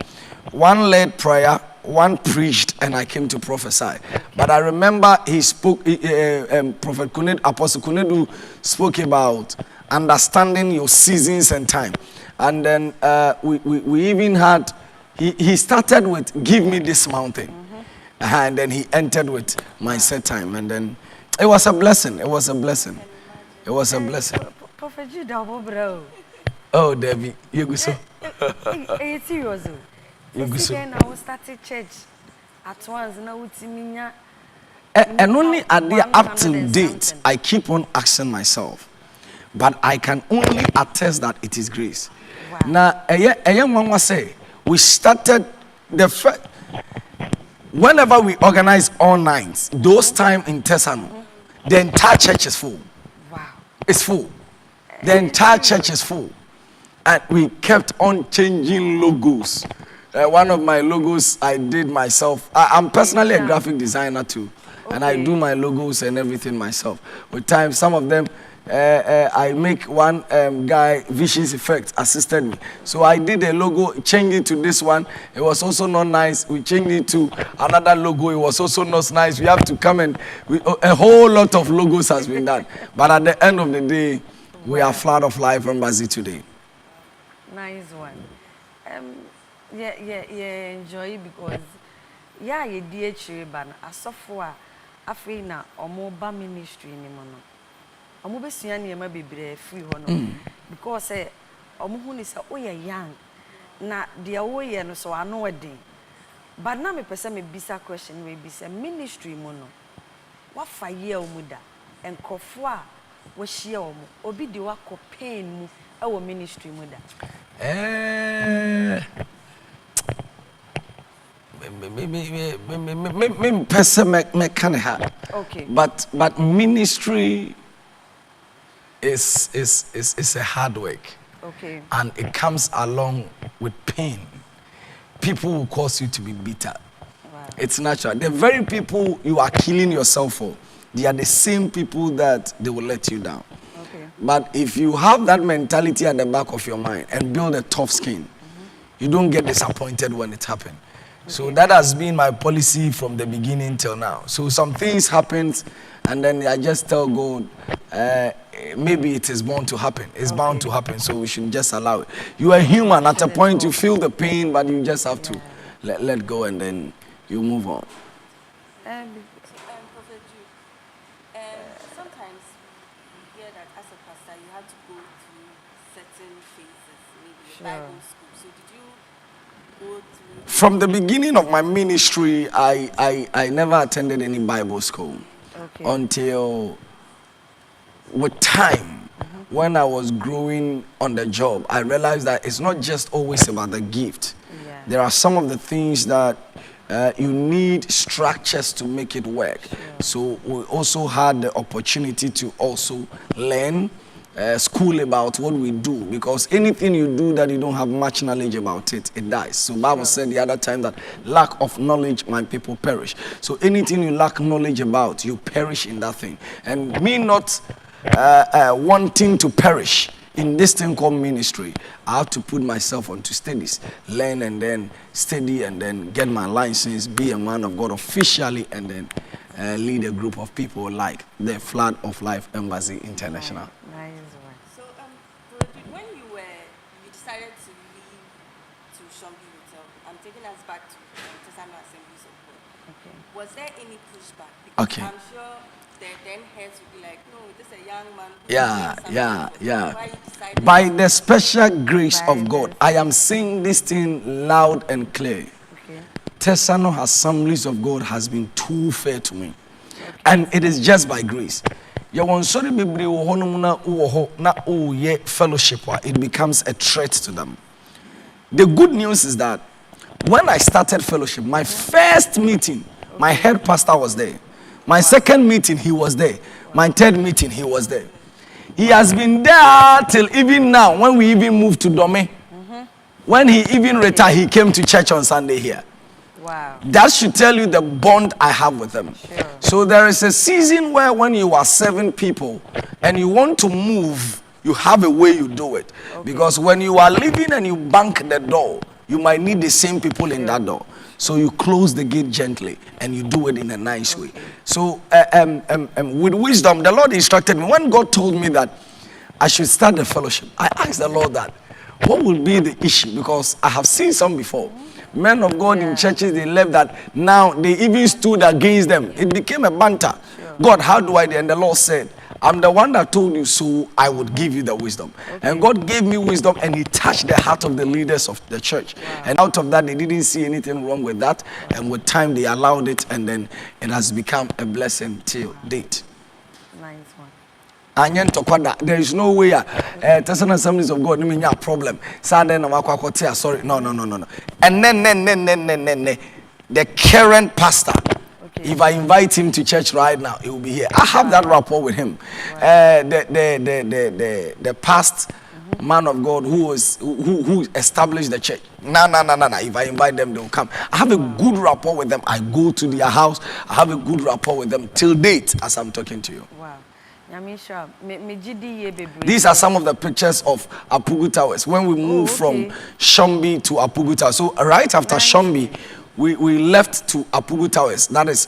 One led prayer, one preached, and I came to prophesy. But I remember he spoke, Prophet Kuned, Apostle Kunedu spoke about understanding your seasons and time. And then we even had, he started with, give me this mountain. And then he entered with my set time. And then it was a blessing. It was a blessing. It was a blessing. Prophet Jude, bro. Oh, Debbie, you go so. It's serious. You go so. Then I started church at once. Now it's me. And only at the up to date, I keep on asking myself, but I can only attest that it is grace. Wow. Now, a young one was say we started the first. Whenever we organize all nights, those time in Tesano, the entire church is full. Wow. It's full. The entire church is full. And we kept on changing logos. One of my logos I did myself. I'm personally a graphic designer too. Okay. And I do my logos and everything myself. With time, some of them, I make one guy, Visions Effect, assisted me. So I did a logo, changed it to this one. It was also not nice. We changed it to another logo. It was also not nice. We have to come and, a whole lot of logos has been done. But at the end of the day, we are Flood of Life Embassy today. Nice one. Yeah, enjoy it because you DH ban as software Afrina or mobile ministry ni mono. Omo besua ne ma bebre free ho no because omo hu ni say oye young na de oye no so ano wedin. But na me pese me bisa question we bisa ministry mo no. Wa fa ye omo da enkofo a wo hie omo obi de wa ko pain mu e wo ministry mo da. Me person me kind of hard. Okay. But ministry is a hard work. Okay. And it comes along with pain. People will cause you to be bitter. Wow. It's natural. The very people you are killing yourself for, they are the same people that they will let you down. Okay. But if you have that mentality at the back of your mind and build a tough skin, you don't get disappointed when it happens. Okay. So that has been my policy from the beginning till now. So some things happen, and then I just tell God, maybe it is bound to happen. It's bound to happen, so we should just allow it. You are human. At a point, you feel the pain, but you just have to let go, and then you move on. Prophet Jude, sometimes you hear that as a pastor, you have to go through certain phases, maybe Bible school. So did you go through? From the beginning of my ministry, I never attended any Bible school until with time, when I was growing on the job, I realized that it's not just always about the gift. Yeah. There are some of the things that you need structures to make it work. Sure. So we also had the opportunity to also learn school about what we do, because anything you do that you don't have much knowledge about it, it dies. So Bible said the other time that lack of knowledge, my people perish. So anything you lack knowledge about, you perish in that thing. And me not wanting to perish in this thing called ministry, I have to put myself onto studies, learn and then study and then get my license, be a man of God officially, and then lead a group of people like the Flood of Life Embassy International. Nice So, when you decided to leave to Shombi Hotel, I'm taking us back to Tesano Assemblies of God. Okay. Was there any pushback? Because Okay. I'm sure the then heads would be like, no, this is a young man. Yeah. Why you decided? By the special grace of God, I am saying this thing loud and clear. Okay. Tesano Assemblies of God has been too fair to me. And it is just by grace. Fellowship, it becomes a threat to them. The good news is that when I started fellowship, my first meeting, my head pastor was there. My second meeting, he was there. My third meeting, he was there. He has been there till even now, when we even moved to Dome. When he even retired, he came to church on Sunday here. Wow. That should tell you the bond I have with them. Sure. So there is a season where when you are serving people and you want to move, you have a way you do it. Okay. Because when you are leaving and you bank the door, you might need the same people in that door. So you close the gate gently and you do it in a nice way. So with wisdom, the Lord instructed me. When God told me that I should start the fellowship, I asked the Lord that, what will be the issue? Because I have seen some before. Men of God in churches, they left that. Now they even stood against them. It became a banter. Sure. God, how do I do? And the Lord said, I'm the one that told you, so I would give you the wisdom. Okay. And God gave me wisdom, and He touched the heart of the leaders of the church. Wow. And out of that, they didn't see anything wrong with that. And with time, they allowed it, and then it has become a blessing till date. Nice one. There is no way Tesson Assemblies of God mean a problem. Sorry. No. And then the current pastor, if I invite him to church right now, he will be here. I have that rapport with him. The past man of God who established the church. No. If I invite them, they will come. I have a good rapport with them. I go to their house. I have a good rapport with them till date as I'm talking to you. Wow. These are some of the pictures of Apugu Towers when we moved from Shombi to Apugu Towers. So right after Shombi, we left to Apugu Towers, that is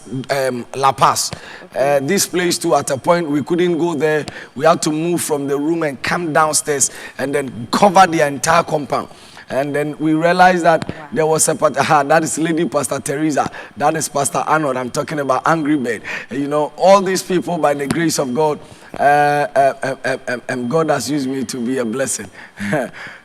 La Paz. This place too, at a point we couldn't go there. We had to move from the room and come downstairs and then cover the entire compound. And then we realized that there was a that is Lady Pastor Teresa, that is Pastor Arnold. I'm talking about Angry Bird. You know, all these people, by the grace of God, God has used me to be a blessing.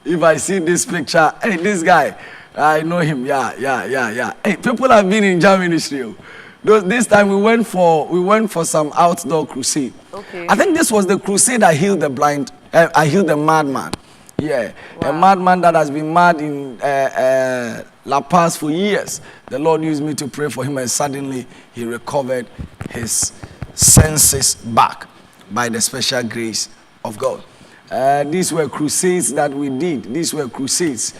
If I see this picture, hey, this guy, I know him. Yeah. Hey, people have been in German ministry. This time we went for some outdoor crusade. Okay. I think this was the crusade I healed the blind. I healed the madman. Yeah, wow. A madman that has been mad in La Paz for years. The Lord used me to pray for him, and suddenly he recovered his senses back by the special grace of God. These were crusades that we did. These were crusades.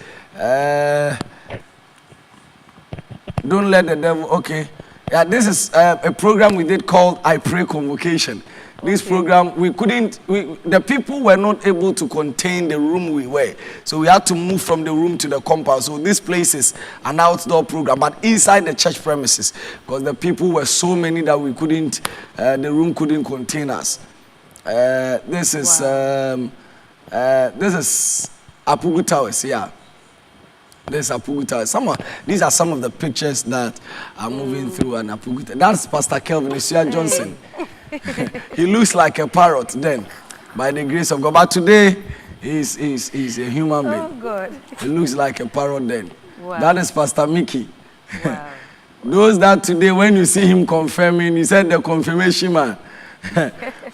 Don't let the devil. Okay, yeah. This is a program we did called I Pray Convocation. This program, the people were not able to contain the room we were. So we had to move from the room to the compound. So this place is an outdoor program, but inside the church premises, because the people were so many that we couldn't, the room couldn't contain us. This is Apugu Towers, yeah. This is Apugu Towers. These are some of the pictures that are moving through an Apugu Towers. That's Pastor Kelvin Isia Johnson. He looks like a parrot then, by the grace of God. But today, he's a human being. Oh, God. He looks like a parrot then. Wow. That is Pastor Mickey. Wow. Those that today, when you see him confirming, he said the confirmation man.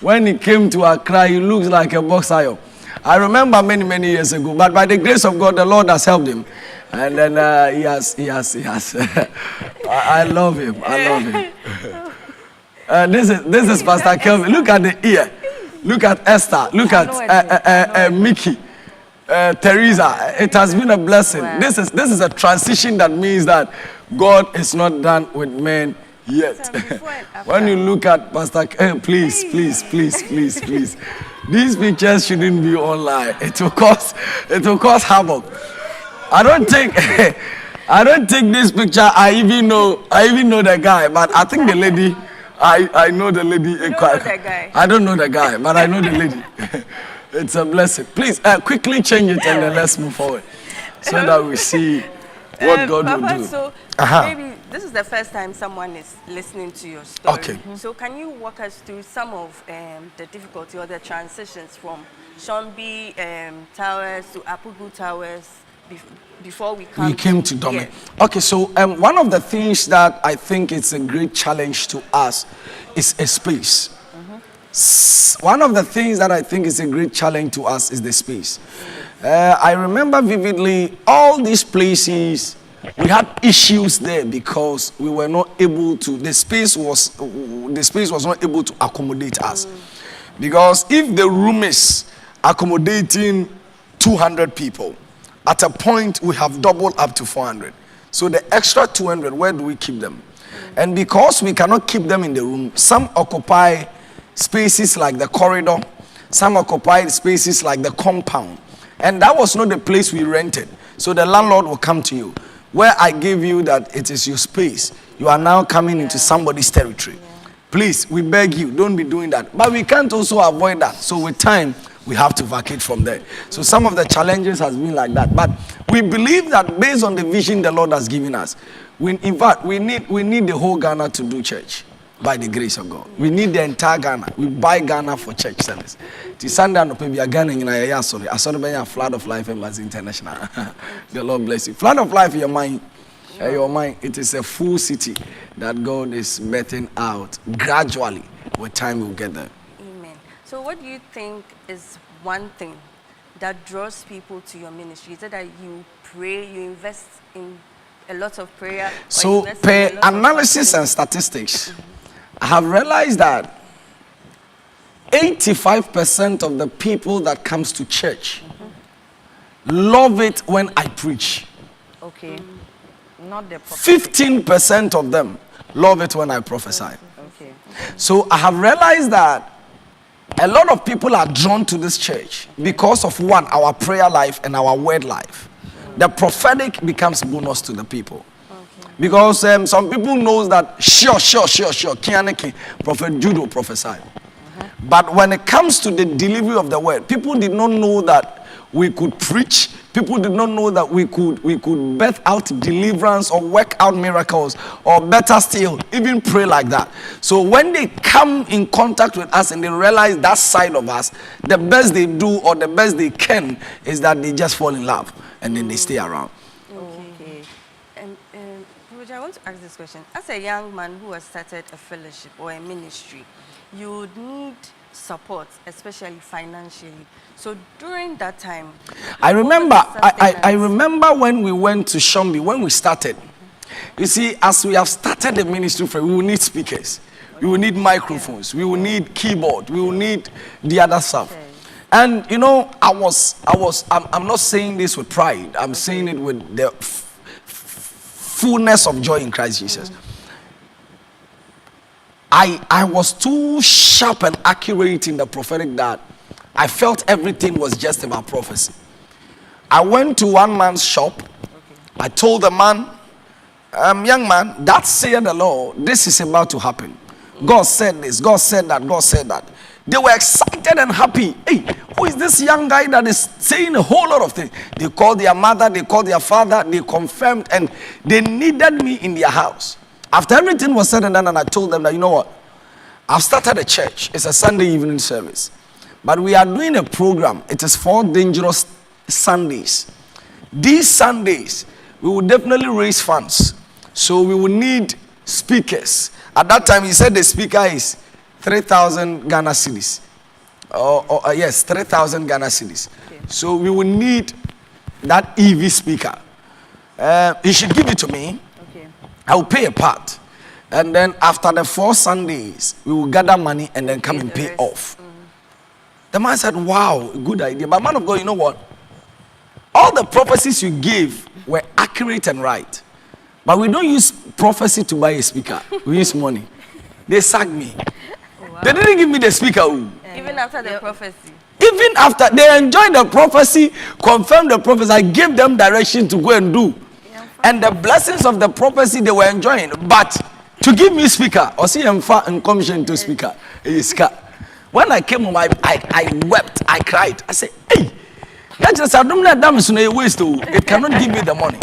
When he came to Accra, he looks like a boxer. I remember many years ago, but by the grace of God, the Lord has helped him. And then he has. I love him. This is Pastor Kelvin. Look at the ear. Look at Esther. Look at Mickey. Teresa. It has been a blessing. Wow. This is a transition that means that God is not done with men yet. When you look at Pastor, please. These pictures shouldn't be online. It will cause havoc. I don't think this picture. I even know the guy, but I think the lady. I know the lady. I don't know the guy, but I know the lady. It's a blessing. Please quickly change it and then let's move forward so that we see what God will do. So maybe this is the first time someone is listening to your story. Okay. So can you walk us through some of the difficulty or the transitions from Shombi Towers to Apugu Towers before we came to Dome? Yeah. Okay, so one of the things that I think it's a great challenge to us is a space. One of the things that I think is a great challenge to us is the space. I remember vividly all these places, we had issues there because we were not able to, the space was not able to accommodate us. Because if the room is accommodating 200 people, at a point we have doubled up to 400. So the extra 200, where do we keep them? And because we cannot keep them in the room, some occupy spaces like the corridor, some occupy spaces like the compound. And that was not the place we rented. So the landlord will come to you. Where I gave you that it is your space, you are now coming into somebody's territory. Please, we beg you, don't be doing that. But we can't also avoid that. So with time, we have to vacate from there. So some of the challenges has been like that. But we believe that based on the vision the Lord has given us, in fact, we need the whole Ghana to do church by the grace of God. We need the entire Ghana. We buy Ghana for church service. The Sunday no pay Ghana in sorry. I saw the Flood of Life Embassy International. The Lord bless you. Flood of Life, your mind. It is a full city that God is betting out gradually. With time we'll get there. Amen. So what do you think is one thing that draws people to your ministry? Is it that you pray, you invest in a lot of prayer? So per analysis and statistics, I have realized that 85% of the people that comes to church love it when I preach. Okay. Not the 15% of them love it when I prophesy. Okay. So I have realized that a lot of people are drawn to this church because of one, our prayer life and our word life. The prophetic becomes bonus to the people. Because some people knows that sure, Prophet Jude will prophesy. But when it comes to the delivery of the word, people did not know that we could preach. People did not know that we could birth out deliverance or work out miracles, or better still, even pray like that. So when they come in contact with us and they realize that side of us, the best they do or the best they can is that they just fall in love and then they stay around. Okay. And I want to ask this question. As a young man who has started a fellowship or a ministry, you would need support, especially financially. So during that time, I remember when we went to Shombi, when we started. You see, as we have started the ministry, we will need speakers, we will need microphones, we will need keyboard, we will need the other stuff. And you know, I'm not saying this with pride. I'm saying it with the fullness of joy in Christ Jesus. I was too sharp and accurate in the prophetic that I felt everything was just about prophecy. I went to one man's shop. I told the man, young man, that said the Lord, this is about to happen. God said this, God said that, God said that. They were excited and happy. Hey, who is this young guy that is saying a whole lot of things? They called their mother, they called their father, they confirmed, and they needed me in their house. After everything was said and done, and I told them that, you know what? I've started a church. It's a Sunday evening service. But we are doing a program. It is 4 dangerous Sundays. These Sundays, we will definitely raise funds. So we will need speakers. At that time, he said the speaker is 3,000 Ghana cedis. Yes, 3,000 Ghana cedis. Okay. So we will need that EV speaker. He should give it to me. Okay. I will pay a part. And then after the 4 Sundays, we will gather money and then come and pay off. The man said, wow, good idea. But man of God, you know what? All the prophecies you gave were accurate and right. But we don't use prophecy to buy a speaker. We use money. They sacked me. Wow. They didn't give me the speaker. Even after the prophecy? Even after they enjoyed the prophecy, confirmed the prophecy, I gave them direction to go and do. And the blessings of the prophecy they were enjoying. But to give me speaker, or see them far and commission to speaker. When I came home, I wept, I cried. I said, hey, that's just a waste. It cannot give me the money.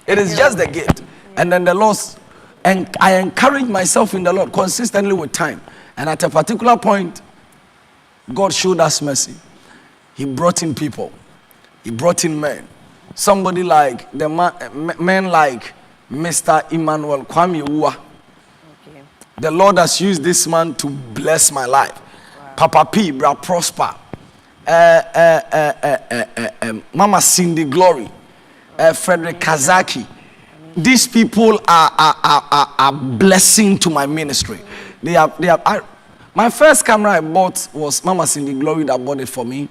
It is just the gift. And then the Lord, and I encourage myself in the Lord consistently with time. And at a particular point, God showed us mercy. He brought in people. He brought in men. Somebody like the men like Mr. Emmanuel Kwame Uwa. Okay. The Lord has used this man to bless my life. Wow. Papa P, Bra Prosper, Mama Cindy Glory, Frederick Kazaki. These people are blessing to my ministry. My first camera I bought was Mama Cindy Glory that bought it for me.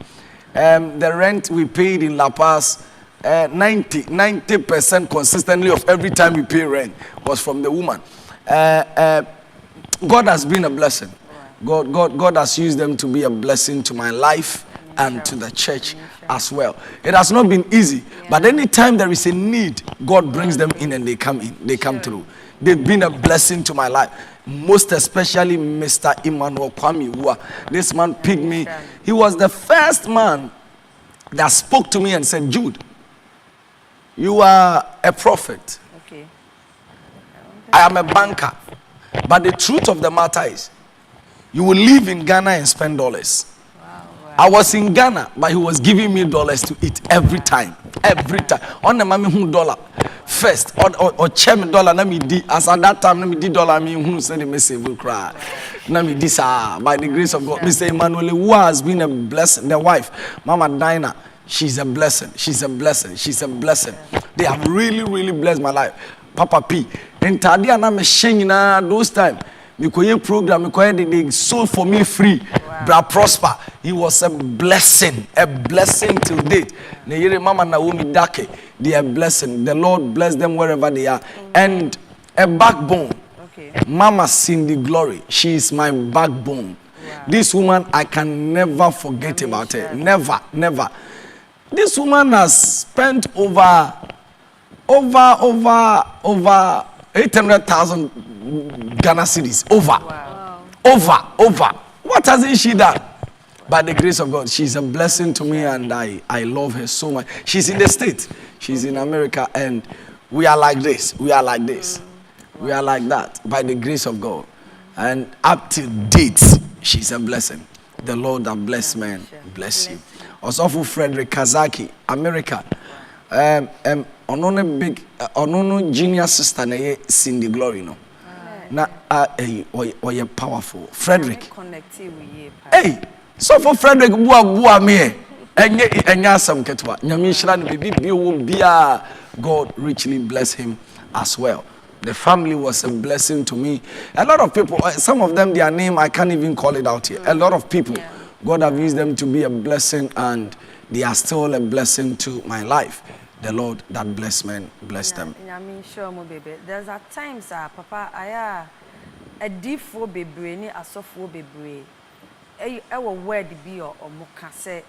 The rent we paid in La Paz, 90% consistently of every time we pay rent was from the woman. God has been a blessing. God has used them to be a blessing to my life and to the church as well. It has not been easy, but anytime there is a need, God brings them in and they come in. They come through. They've been a blessing to my life. Most especially Mr. Emmanuel Kwame Wua. This man picked me. He was the first man that spoke to me and said, Jude, you are a prophet. Okay. I am a banker. But the truth of the matter is, you will live in Ghana and spend dollars. I was in Ghana, but he was giving me dollars to eat every time. Every time. On the mommy $1 first, or $10 na me di. As at that time, na me di dollar me who send the message will cry. Na me di sa by the grace of God. Mr. Emmanuel who has been a blessing. The wife, Mama Dinah, she's a blessing. She's a blessing. She's a blessing. They have really, really blessed my life. Papa P. And Tadia na me sheng na those time. Me koye program, me koye they sold for me free. Bra Prosper, he was a blessing till date. Ne yere Mama Naomi Dake, they are a blessing. The Lord bless them wherever they are. And a backbone. Okay. Mama Cindy Glory, she is my backbone. Wow. This woman, I can never forget about her. Never, never. This woman has spent over 800,000 Ghana cedis. Over. What hasn't she done? By the grace of God, she's a blessing to me, and I love her so much. She's in the States, she's in America, and we are like this. We are like this. We are like that. By the grace of God, and up to date, she's a blessing. The Lord that bless men, bless you. Also, for Frederick Kazaki, America. Onono junior sister na Cindy Glory no. Na oye powerful. Frederick. Hey, so for Frederick bua me enye asam ketwa. Nyame hira ne bibi wo bia, God richly bless him as well. The family was a blessing to me. A lot of people, some of them their name I can't even call it out here. A lot of people, God have used them to be a blessing, and they are still a blessing to my life. The Lord that bless men, bless them. I mean, sure, my baby. There's at times, Papa, I a deep for baby, ni a soft for baby. Our word be or moka say,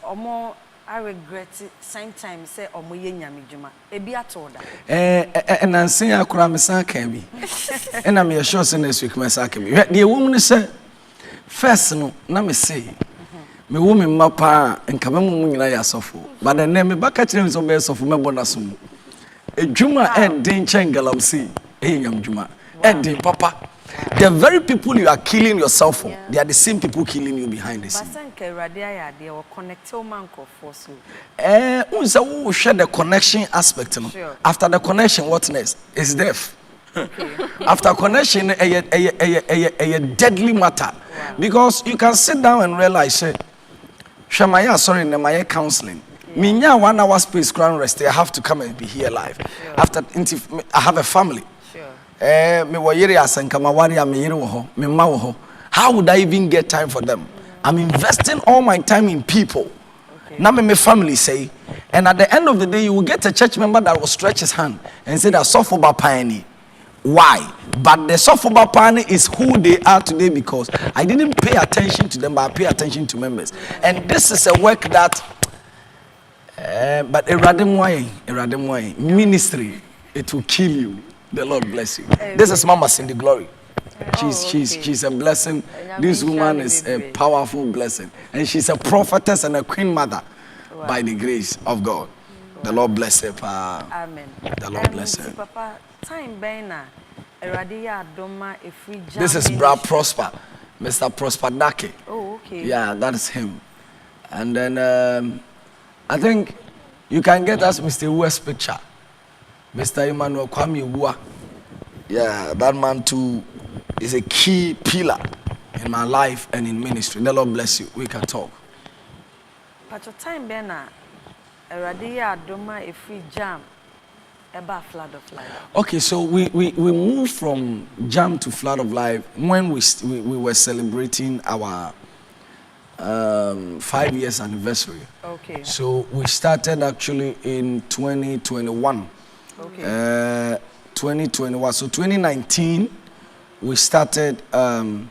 or more. I regret it. Same time, say or more yenya mijuma. Be at all that. And I say I could have me, and I'm sure next week my sakemi. The woman said, first no, na me say. Me woman mapa nka me mu nyina ya sofo but the name me baka kire me so be sofo me bonaso mu edwuma den chengalamsi enyam dwuma edin papa. The very people you are killing yourself for, they are the same people killing you behind the scene. Basanka radia ya they will connect to man ko force. Unsa wo share the connection aspect no. Sure. After the connection, what next? Is death. Okay. After connection a deadly matter. Wow. Because you can sit down and realize say Shamaya, sorry, my counseling. Minya 1 hour space ground rest. I have to come and be here live. Sure. After I have a family. Sure. How would I even get time for them? I'm investing all my time in people. Okay. Now my family say, and at the end of the day, you will get a church member that will stretch his hand and say that Sofoba Pioneer. Why? But the Sofoba Pioneer is who they are today because I didn't pay attention to them, but I pay attention to members. And this is a work that, but Erademwai ministry, it will kill you. The Lord bless you. This is Mama Cindy Glory. She's a blessing. This woman is a powerful blessing, and she's a prophetess and a queen mother by the grace of God. The Lord bless her. Amen. The Lord bless her. Papa, time bena this is Bra Prosper, Mr. Prosper Dake. Oh, okay. Yeah, that is him. And then I think you can get us Mr. Wua's picture. Mr. Emmanuel Kwame Wua. Yeah, that man too is a key pillar in my life and in ministry. The Lord bless you. We can talk. But your time bena Eradia Doma a free jam. About Flood of Life. Okay, so we moved from Jam to Flood of Life when we were celebrating our 5 years anniversary. Okay. So we started actually in 2021. Okay. 2021. So 2019, we started the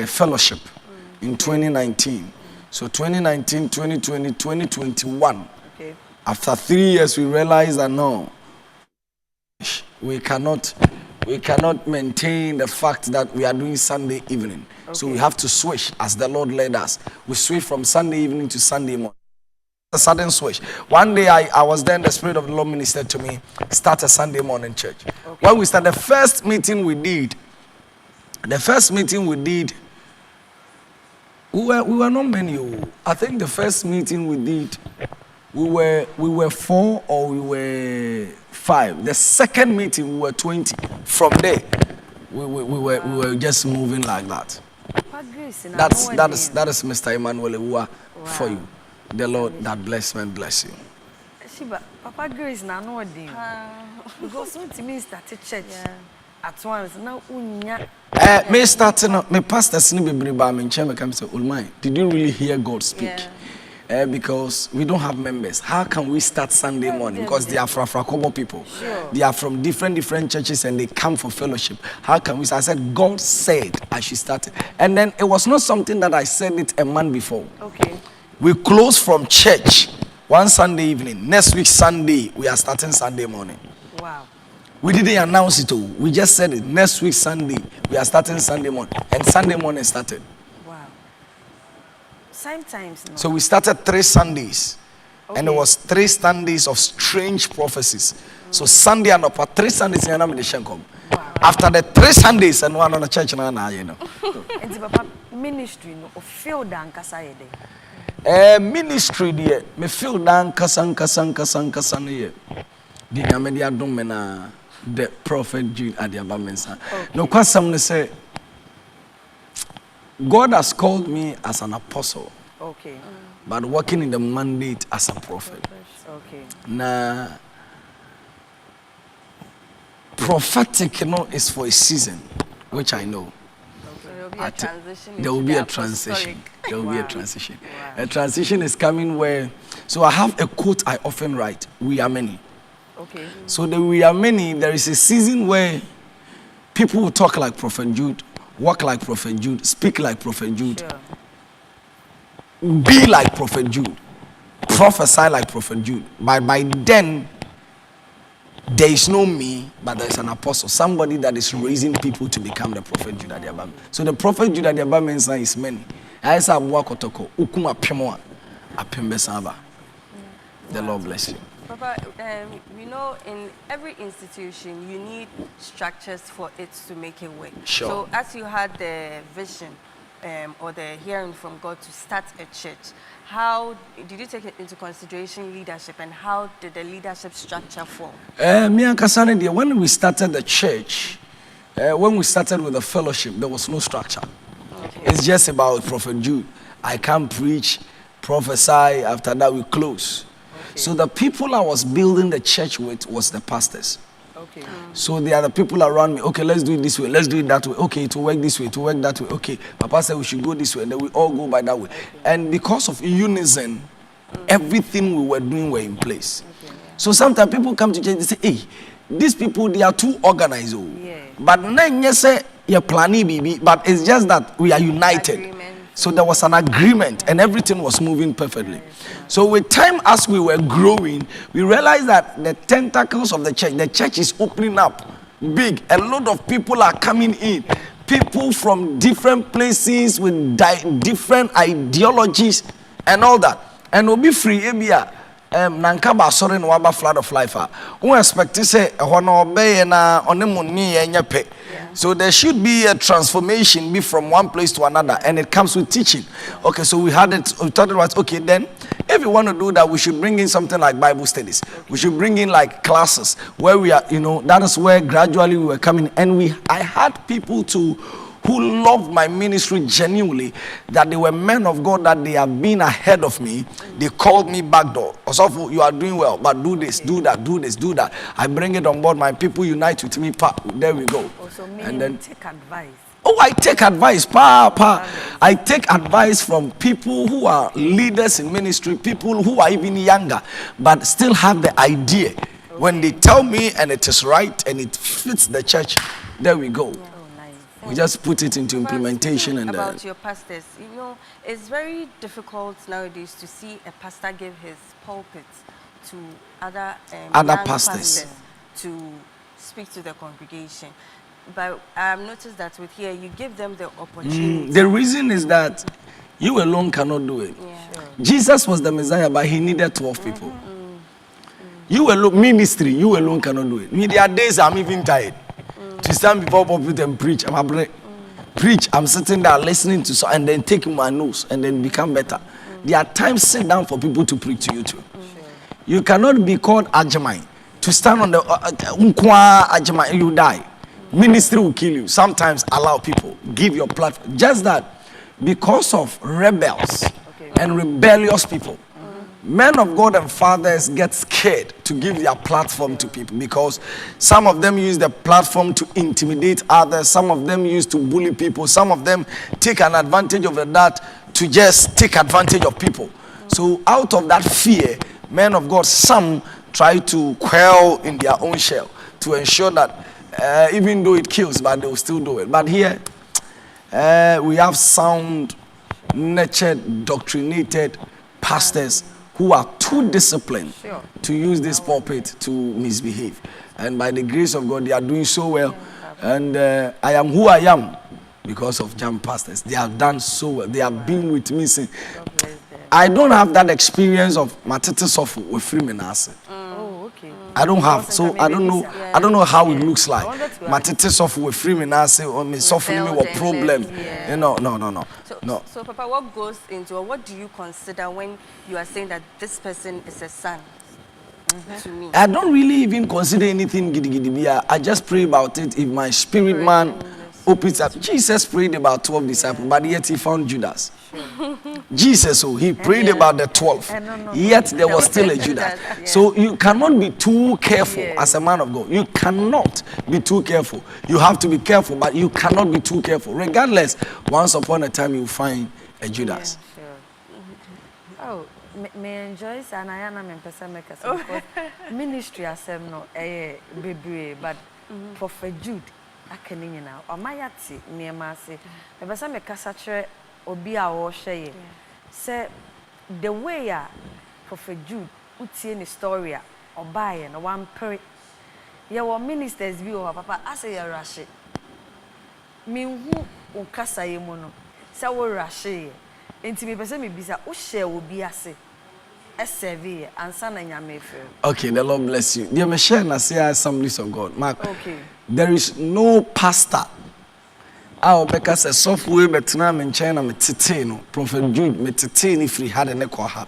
fellowship in 2019. So 2019, 2020, 2021. Okay. After 3 years, we realized that no, we cannot maintain the fact that we are doing Sunday evening. Okay. So we have to switch as the Lord led us. We switch from Sunday evening to Sunday morning. A sudden switch. One day I was there and the Spirit of the Lord ministered to me, start a Sunday morning church. Okay. When we started, the first meeting we did, we were not many. I think the first meeting we did, we were 4 or we were 5. The second meeting we were 20. From there, we were just moving like that. That is Mr. Emmanuel Ewa for you. The Lord that bless me and bless you. Shiba, Papa Grace na no dey. Because when to me started church at once now unya. Me starting me pastor sini bebre ba me nche me come say Ulmai, did you really hear God speak? Because we don't have members. How can we start Sunday morning? Because they are Frakobo people. Sure. They are from different churches and they come for fellowship. How can we? So I said, God said I should start it. And then it was not something that I said it a month before. Okay. We close from church one Sunday evening. Next week Sunday, we are starting Sunday morning. Wow. We didn't announce it all. We just said it. Next week Sunday, we are starting Sunday morning. And Sunday morning started. Wow. Sometimes no. So we started 3 Sundays. Okay. And it was 3 Sundays of strange prophecies. So Sunday and upper 3 Sundays in Wow. After the 3 Sundays and one on the church, you know. And Papa ministry no field and kasayede. Ministry there, me feel down kasan here. The Namedia Domena, the Prophet Jude Arthiabah Mensah. No question say, God has called me as an apostle. Okay. But working in the mandate as a prophet. Okay. Now, prophetic, is for a season, which I know. There will be a transition. There will be a transition. A transition is coming where, so I have a quote I often write, we are many. Okay. So the we are many, there is a season where people will talk like Prophet Jude, walk like Prophet Jude, speak like Prophet Jude, sure. Be like Prophet Jude, prophesy like Prophet Jude. By then, there is no me, but there is an apostle, somebody that is raising people to become the Prophet Jude Arthiabah. So the Prophet Jude Arthiabah Mensah is many. The Lord bless you. Papa, we know in every institution you need structures for it to make it work. Sure. So as you had the vision or the hearing from God to start a church, how did you take into consideration leadership and how did the leadership structure form? Me and Kasane, when we started the church, when we started with the fellowship, there was no structure. Okay. It's just about Prophet Jude. I can't preach, prophesy, after that we close. Okay. So the people I was building the church with was the pastors. Okay. So they are the people around me. Okay, let's do it this way. Let's do it that way. Okay, to work this way, to work that way. Okay, Papa said we should go this way, and then we all go by that way. Okay. And because of unison, everything we were doing were in place. Okay, yeah. So sometimes people come to church and say, "Hey, these people they are too organized." Yeah. But then you say you're planning, baby. But it's just that we are united. Agreement. So there was an agreement, and everything was moving perfectly. So with time, as we were growing, we realized that the tentacles of the church is opening up big. A lot of people are coming in. People from different places with different ideologies and all that. And we'll be free. Nankaba sorry no aba flood of life. We expect to say na so there should be a transformation be from one place to another, and it comes with teaching. Okay, so we thought it was okay. Then if we want to do that, we should bring in something like Bible studies. We should bring in like classes where we are, that is where gradually we were coming. And I had people who loved my ministry genuinely, that they were men of God, that they have been ahead of me. They called me back door. Osofo, you are doing well, but do this, do that, do this, do that. I bring it on board. My people unite with me. There we go. Also, and then take advice. Oh, I take advice, Papa. I take advice from people who are leaders in ministry, people who are even younger, but still have the idea. When they tell me and it is right and it fits the church, there we go. We just put it into implementation. And about your pastors, it's very difficult nowadays to see a pastor give his pulpit to other pastors to speak to the congregation. But I've noticed that with here, you give them the opportunity. The reason is that you alone cannot do it. Yeah. Sure. Jesus was the Messiah, but he needed 12 people. You alone, ministry, you alone cannot do it. There are days I'm even tired to stand before pulpit and preach. Preach. I'm sitting there listening to and then taking my notes and then become better. There are times sit down for people to preach to you too. You cannot be called Ajamai to stand on the Ajamai, you die. Ministry will kill you. Sometimes allow people, give your platform. Just that, because of rebels and rebellious people, men of God and fathers get scared to give their platform to people because some of them use the platform to intimidate others. Some of them use to bully people. Some of them take an advantage of that to just take advantage of people. So out of that fear, men of God, some try to quell in their own shell to ensure that even though it kills, but they will still do it. But here, we have sound, nurtured, doctrinated pastors who are too disciplined to use this pulpit to misbehave. And by the grace of God, they are doing so well. And I am who I am because of jam pastors. They have done so well. They have been with me since. I don't have that experience of Matete Sofu with free menase. I don't have, so I don't know. I don't know how it looks like. Matete Sofu with free menase or me suffering me with problem. No. So Papa, what goes into, or what do you consider when you are saying that this person is a son to me? I don't really even consider anything giddy. I just pray about it. If my spirit man opens up, Jesus prayed about 12 disciples, but yet he found Judas. Jesus, he prayed about the 12, yet there was still a Judas. So you cannot be too careful as a man of God. You cannot be too careful. You have to be careful, but you cannot be too careful. Regardless, once upon a time you find a Judas. Oh, me enjoy Sanayana me person make us because ministry asem no baby, but Prophet Jude akenini na omayati niema se me person me kasa kire obi a wo hwe say the way a Prophet Jude utie ni story a obaye na one pere ye wo ministers bi o papa ase ye rashe me hu o kasa ye mu no say wo rashe enti me pese me bisa wo share obi ase serve ansa na nyame fe. Okay, the Lord bless you. Dear me share na say Assemblies of God. Mark. Okay. There is no pastor. Our Becca says software betna me China me tete no. Prophet Jude me tete ni free had ne kwa ha.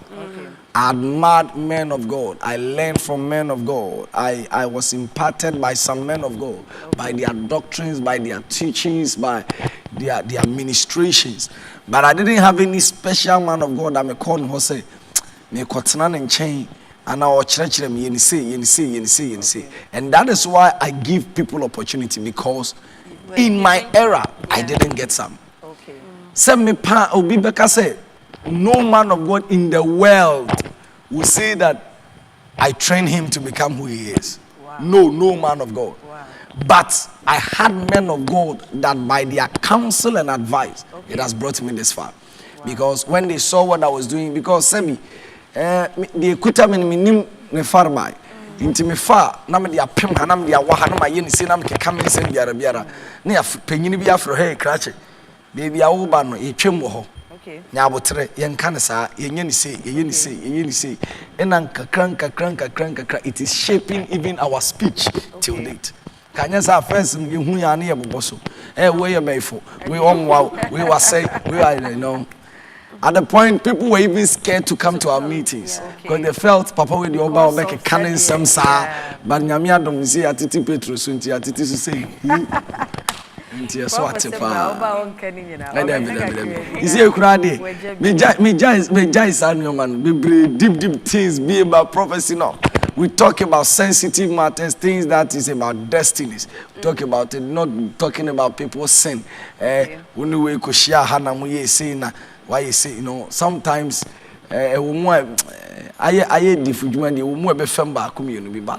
I admired men of God. I learned from men of God. I was imparted by some men of God, by their doctrines, by their teachings, by their ministrations. But I didn't have any special man of God that me call him say me kwatena ne nchen ana o kyerɛkyerɛ me yeni say. And that is why I give people opportunity, because in my era I didn't get some. Okay. Say me pa obi beka say no man of God in the world will say that I trained him to become who he is. Wow. No man of God. Wow. But I had men of God that by their counsel and advice, it has brought me this far. Wow. Because when they saw what I was doing, because Semi, the equita minim ne farbai. Inti me fa na me dia pem hanam dia wa hanam aye ne se na me keka me se biara na ya panyini bi afro he krache baby awo ba no e twem wo ho okay nya abotre ye nka ne sa ye nya ne se ye ne se ena kakran it is shaping even our speech till date. Kanya sa first ye hu ya na ye boboso we ye meifo we omwa we was say we are at the point, people were even scared to come to our meetings because they felt Papa with the Oba make a cannon some sa, but Nyamia don't see Atiti Petrus unti Atiti to say. Unti so atipa. You see, Ukraine, me jai san your man. Be deep things be about prophecy no. we talk about sensitive matters, things that is about destinies. We talk about it, not talking about people's sin. When we go share hana mu ye say na why you say, you know, sometimes I different when you more be fem ba kum you no be ba.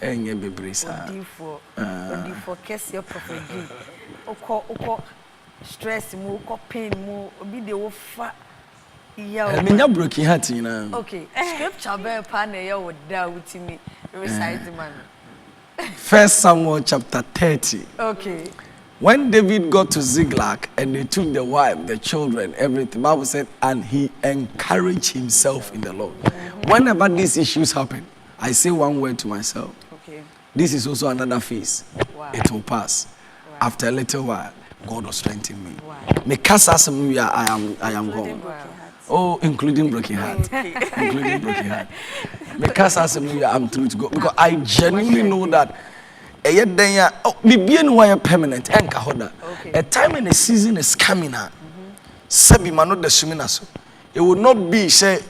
Enye bebre sa. For case your prophet Jude. Oko stress mu, oko pain mu, obi de wo fa. Yeah. Me nya broken heart you know. Okay. Scripture be pa na ya wo da with me recite man. 1 Samuel chapter 30. Okay. When David got to Ziklag and they took the wife, the children, everything, Bible said, and he encouraged himself in the Lord. Whenever these issues happen, I say one word to myself. Okay. This is also another phase. Wow. It will pass. Wow. After a little while, God will strengthen me. Wow. I am gone. Wow. Oh, including broken heart. Including broken heart. Because I'm through to go. Because I genuinely know that permanent. A time and a season is coming out. It will not be say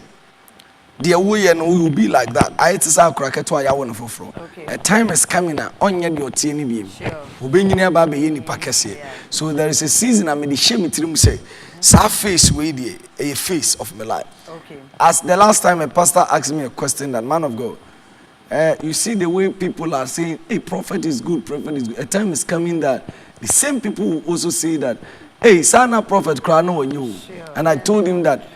the way and we will be like that. I say a time is coming out. So there is a season. I mean the shame it say. Face with a face of my life. Okay. As the last time a pastor asked me a question, that man of God, you see the way people are saying, hey, prophet is good, prophet is good. A time is coming that the same people will also say that, hey, sana prophet cry no on you. Sure. And I told him that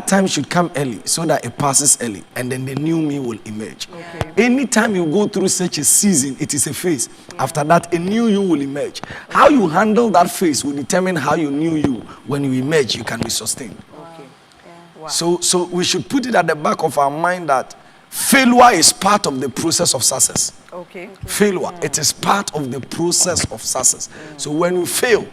time should come early so that it passes early and then the new me will emerge. Okay. Anytime you go through such a season, it is a phase. Yeah. After that, a new you will emerge. Okay. How you handle that phase will determine how you knew you. When you emerge, you can be sustained. Okay. Yeah. Wow. So we should put it at the back of our mind that failure is part of the process of success. Okay. Failure, it is part of the process of success. So when you fail,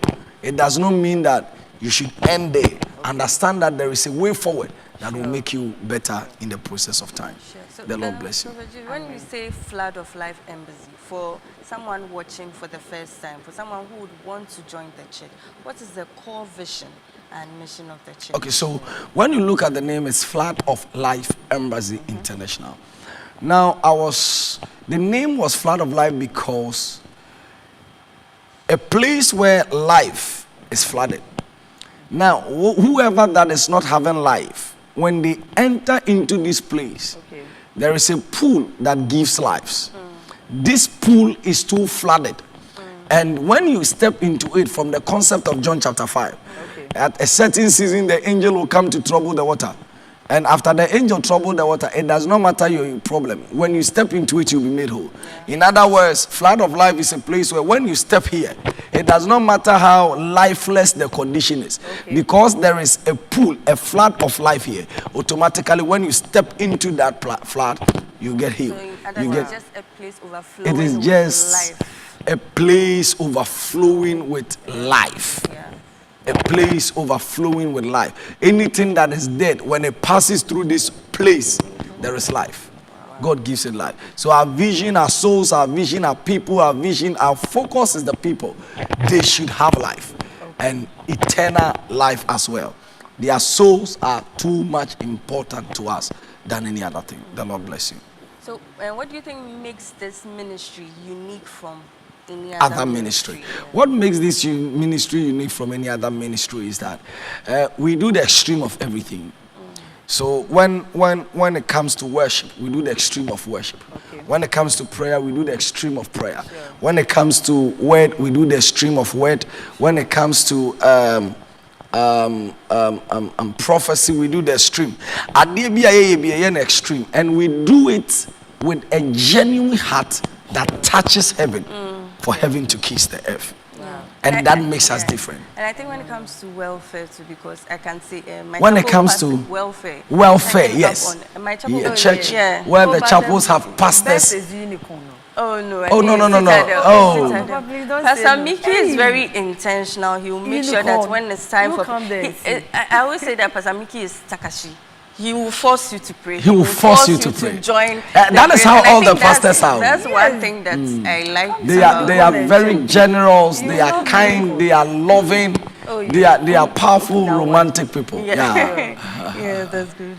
it does not mean that you should end there. Okay. Understand that there is a way forward that will make you better in the process of time. Sure. So the Lord bless you. When you say Flood of Life Embassy, for someone watching for the first time, for someone who would want to join the church, what is the core vision and mission of the church? Okay, so when you look at the name, it's Flood of Life Embassy International. Now, the name was Flood of Life because a place where life is flooded. Now, whoever that is not having life, when they enter into this place, there is a pool that gives lives. This pool is too flooded. And when you step into it from the concept of John chapter 5, at a certain season, the angel will come to trouble the water. And after the angel troubled the water, it does not matter your problem. When you step into it, you'll be made whole. In other words, Flood of Life is a place where when you step here, it does not matter how lifeless the condition is. Because there is a pool, a flood of life here. Automatically, when you step into that flood, you get healed. So you get just a place overflowing. It is just a place overflowing with life. A place overflowing with life. Anything that is dead, when it passes through this place, there is life. God gives it life. So our vision, our souls, our vision, our people, our vision, our focus is the people. They should have life and eternal life as well. Their souls are too much important to us than any other thing. The Lord bless you. So what do you think makes this ministry unique from any other ministry? What makes this ministry unique from any other ministry is that we do the extreme of everything. So when it comes to worship, we do the extreme of worship. When it comes to prayer, we do the extreme of prayer. When it comes to word, we do the extreme of word. When it comes to prophecy, we do the extreme. Extreme, and we do it with a genuine heart that touches heaven. For heaven to kiss the earth. And that makes us different. And I think when it comes to welfare too, because I can see when it comes to welfare, yes, my chapel, church where the chapels have pastors. Oh no! Oh no! Oh, Pastor Mickey is very intentional. He will make sure that when it's time for, I always say that Pastor Mickey is Takashi. He will force you to pray. He will force you to pray. Join. That is how all the pastors are. That's one thing that I like. They are very generous. They are kind. They are loving. They are powerful, romantic people. Yeah, that's good.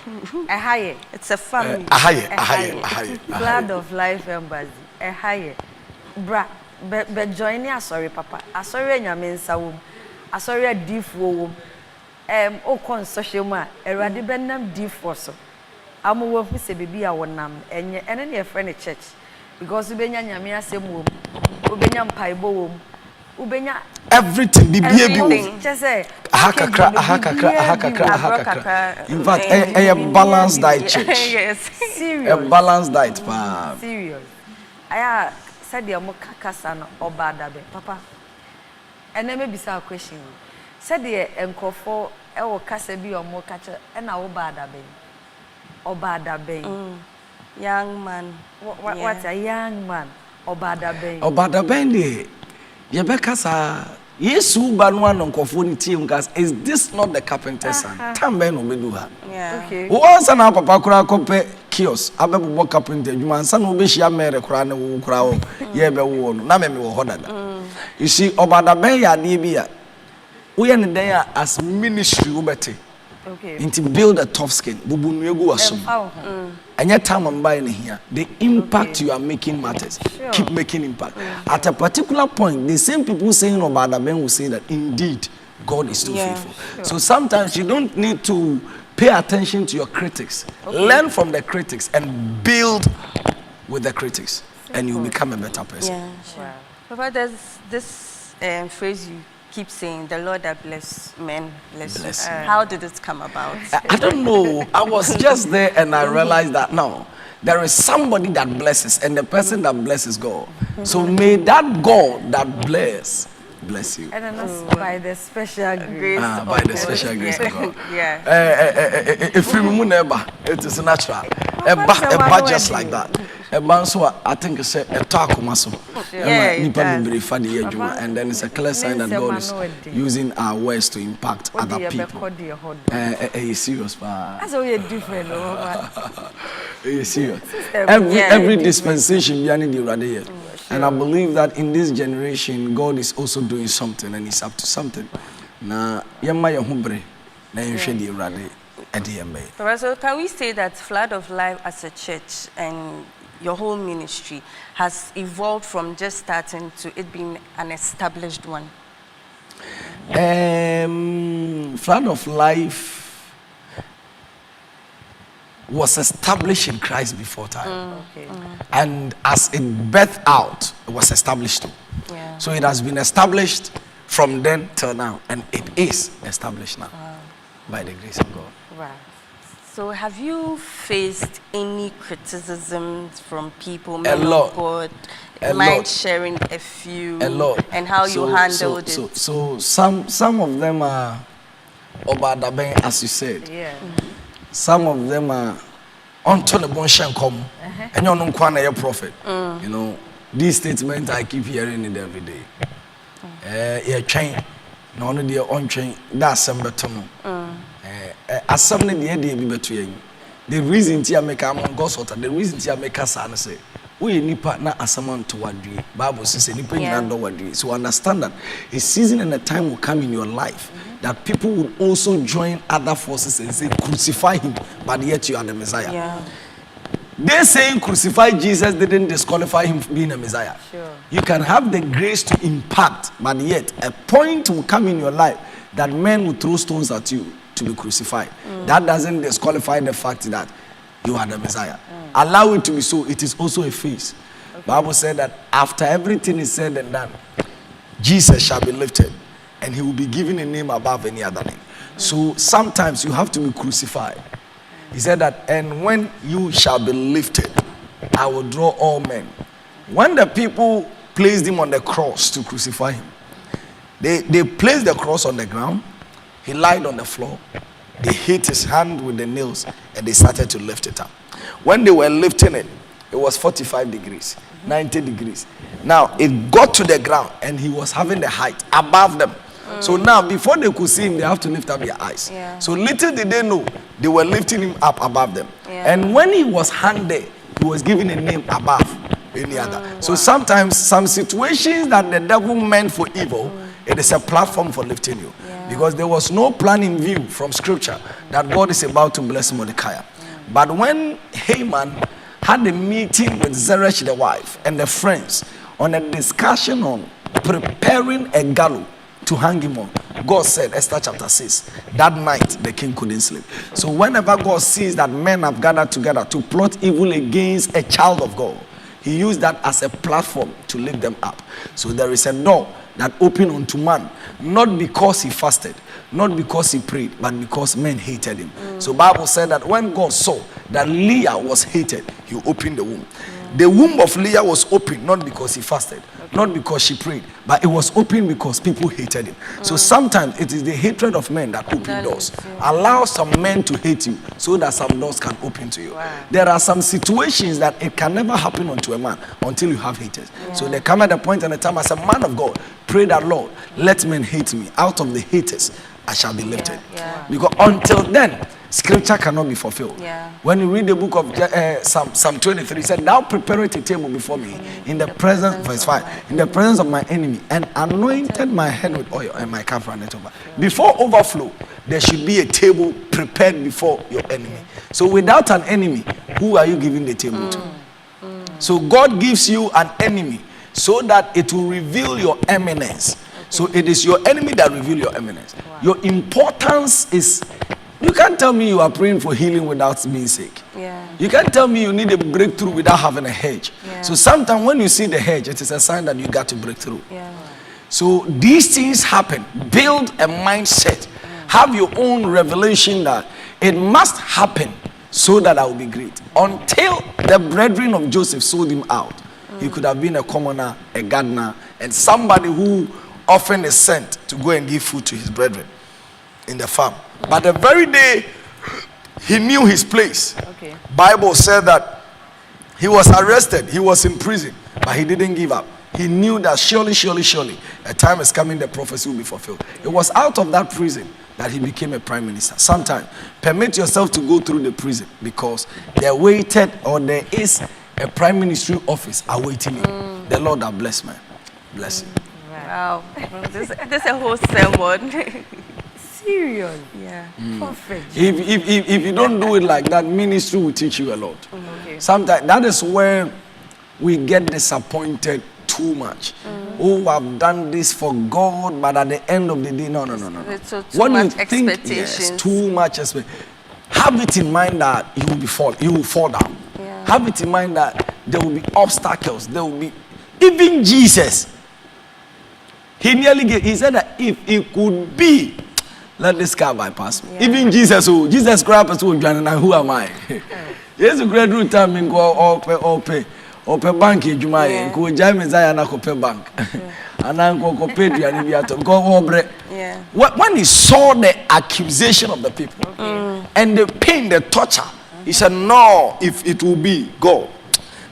Ehaye. It's a family. Ahaye. Flood of Life Embassy. Ehaye. Bra, be join ya sorry papa. Asori nyame nsa wom. Asori adifo wom. O kon social ma. Erade benam difo so. Amu wo hu se bibi a wonam. Enye ene ne friend church. Because ubenya nyame asem wom. Ubenya mpaibo wom. Ubenya everything bibia bi wo. Chese. Ahakakra. In fact, a balanced diet church. Yes. Serious. A balanced diet pa. Serious. Aya said the mo kakasa no obadabe papa. And then maybe say a question. Said the enkofo e wo kasa bi omo kache e na obadabe. Young man. What's a young man? Obadabe. Obadabe de ye be kasa Yesu ba no ankofo ni tie ngas, is this not the carpenter's son? Tambe no be do ha. Yeah. Okay. Once na papa kura kope kiosk abebo carpenter adwuma ansa na obehia mere kura na wo kura wo ye be wo no na me wo hodada. You see obadabe ya de bia wo ye ne den as ministry wo bete. Okay. Into build a tough skin bubu nu egu asom. Anya time am buy here. The impact you are making matters. Sure. Keep making impact. At a particular point, the same people saying about the men will say that indeed God is still faithful. Sure. So sometimes you don't need to pay attention to your critics. Learn from the critics and build with the critics, and you become a better person. Yeah. Sure. Papa, there's this phrase you keep saying, the Lord that bless men bless you. How did it come about? I don't know. I was just there and I realized that now there is somebody that blesses, and the person that blesses God. So may that God that bless you. And then that's by the special grace. By the special grace of God. Yeah. If you move never, it is natural. A bar just like that. A banso, I think it's a talk maso. And then it's a clear sign that God is using our words to impact other people. Serious, That's all you're different. Serious. Every dispensation behind the radio. And I believe that in this generation, God is also doing something, and He's up to something. Na yamma humbre na yeshedi radio ediyembe. So can we say that Flood of Life as a church and your whole ministry has evolved from just starting to it being an established one? Flood of Life was established in Christ before time. And as it birthed out, it was established too. Yeah. So it has been established from then till now, and it is established now by the grace of God. Wow. So have you faced any criticisms from people, men of God? Mind sharing a few? A lot. And how you handled it? So some of them are obadaben, as you said. Yeah. Some of them are unto the bonshan come, and you're not quite a prophet. You know, these statements I keep hearing it every day. Yeah, train, no only the on train, that's some better. As something the idea be between the reason to make a man go sort of the reason to make us say, we nipa na asaman to what do Bible says, nipa under what do. So understand that a season and a time will come in your life that people will also join other forces and say, crucify him, but yet you are the Messiah. Yeah. They saying crucify Jesus didn't disqualify him from being a Messiah. Sure. You can have the grace to impact, but yet a point will come in your life that men will throw stones at you to be crucified. That doesn't disqualify the fact that you are the Messiah. Allow it to be so. It is also a phase. Bible said that after everything is said and done, Jesus shall be lifted, and he will be given a name above any other name. So sometimes you have to be crucified. He said that, and when you shall be lifted, I will draw all men. When the people placed him on the cross to crucify him, they placed the cross on the ground. He lied on the floor. They hit his hand with the nails, and they started to lift it up. When they were lifting it, it was 45 degrees, 90 degrees. Now, it got to the ground, and he was having the height above them. So now, before they could see him, they have to lift up their eyes. Yeah. So little did they know, they were lifting him up above them. Yeah. And when he was hung there, he was given a name above any other. So sometimes, some situations that the devil meant for evil, it is a platform for lifting you. Yeah. Because there was no plan in view from scripture that God is about to bless Mordecai. But when Haman had a meeting with Zeresh the wife and the friends on a discussion on preparing a gallows to hang him on, God said, Esther chapter 6, that night the king couldn't sleep. So whenever God sees that men have gathered together to plot evil against a child of God, he used that as a platform to lift them up. So there is a door that opened unto man, not because he fasted, not because he prayed, but because men hated him. So Bible said that when God saw that Leah was hated, he opened the womb. The womb of Leah was open not because he fasted, not because she prayed, but it was open because people hated him. So sometimes it is the hatred of men that open doors. Allow some men to hate you so that some doors can open to you. There are some situations that it can never happen unto a man until you have haters. So there come at a point and a time as a man of God, pray that, Lord, let men hate me. Out of the haters, I shall be lifted. Because until then, scripture cannot be fulfilled. When you read the book of Psalm 23, it said, thou preparest a table before me in the presence, verse 5, in the presence of my enemy, and anointed my head with oil, and my cup runneth over. Before overflow, there should be a table prepared before your enemy. So without an enemy, who are you giving the table to? So God gives you an enemy so that it will reveal your eminence. So it is your enemy that reveal your eminence. Your importance is, you can't tell me you are praying for healing without being sick. You can't tell me you need a breakthrough without having a hedge. So sometimes when you see the hedge, it is a sign that you got to break through. So these things happen. Build a mindset. Have your own revelation that it must happen so that I will be great. Until the brethren of Joseph sold him out, he could have been a commoner, a gardener, and somebody who often is sent to go and give food to his brethren in the farm. But the very day he knew his place, Bible said that he was arrested, he was in prison, but he didn't give up. He knew that surely a time is coming, the prophecy will be fulfilled. It was out of that prison that he became a prime minister. Sometimes permit yourself to go through the prison, because there is a prime ministry office awaiting you. The Lord that bless man. Bless you. Wow. This is a whole sermon. Serious. Perfect. If you don't do it like that, ministry will teach you a lot. Sometimes that is where we get disappointed too much. Oh, I've done this for God, but at the end of the day, no. So What much you think, expectations. yes, too much expectations. Have it in mind that you will fall down. Have it in mind that there will be obstacles. There will be, even Jesus, he said that if it could be, let this car bypass me. Even Jesus cried, who am I? Yes, a great root time in go ope bank in Jumai, go Jamesaya na kope bank. And then go pay the go obre. When he saw the accusation of the people and the pain, the torture, he said, no, if it will be, go.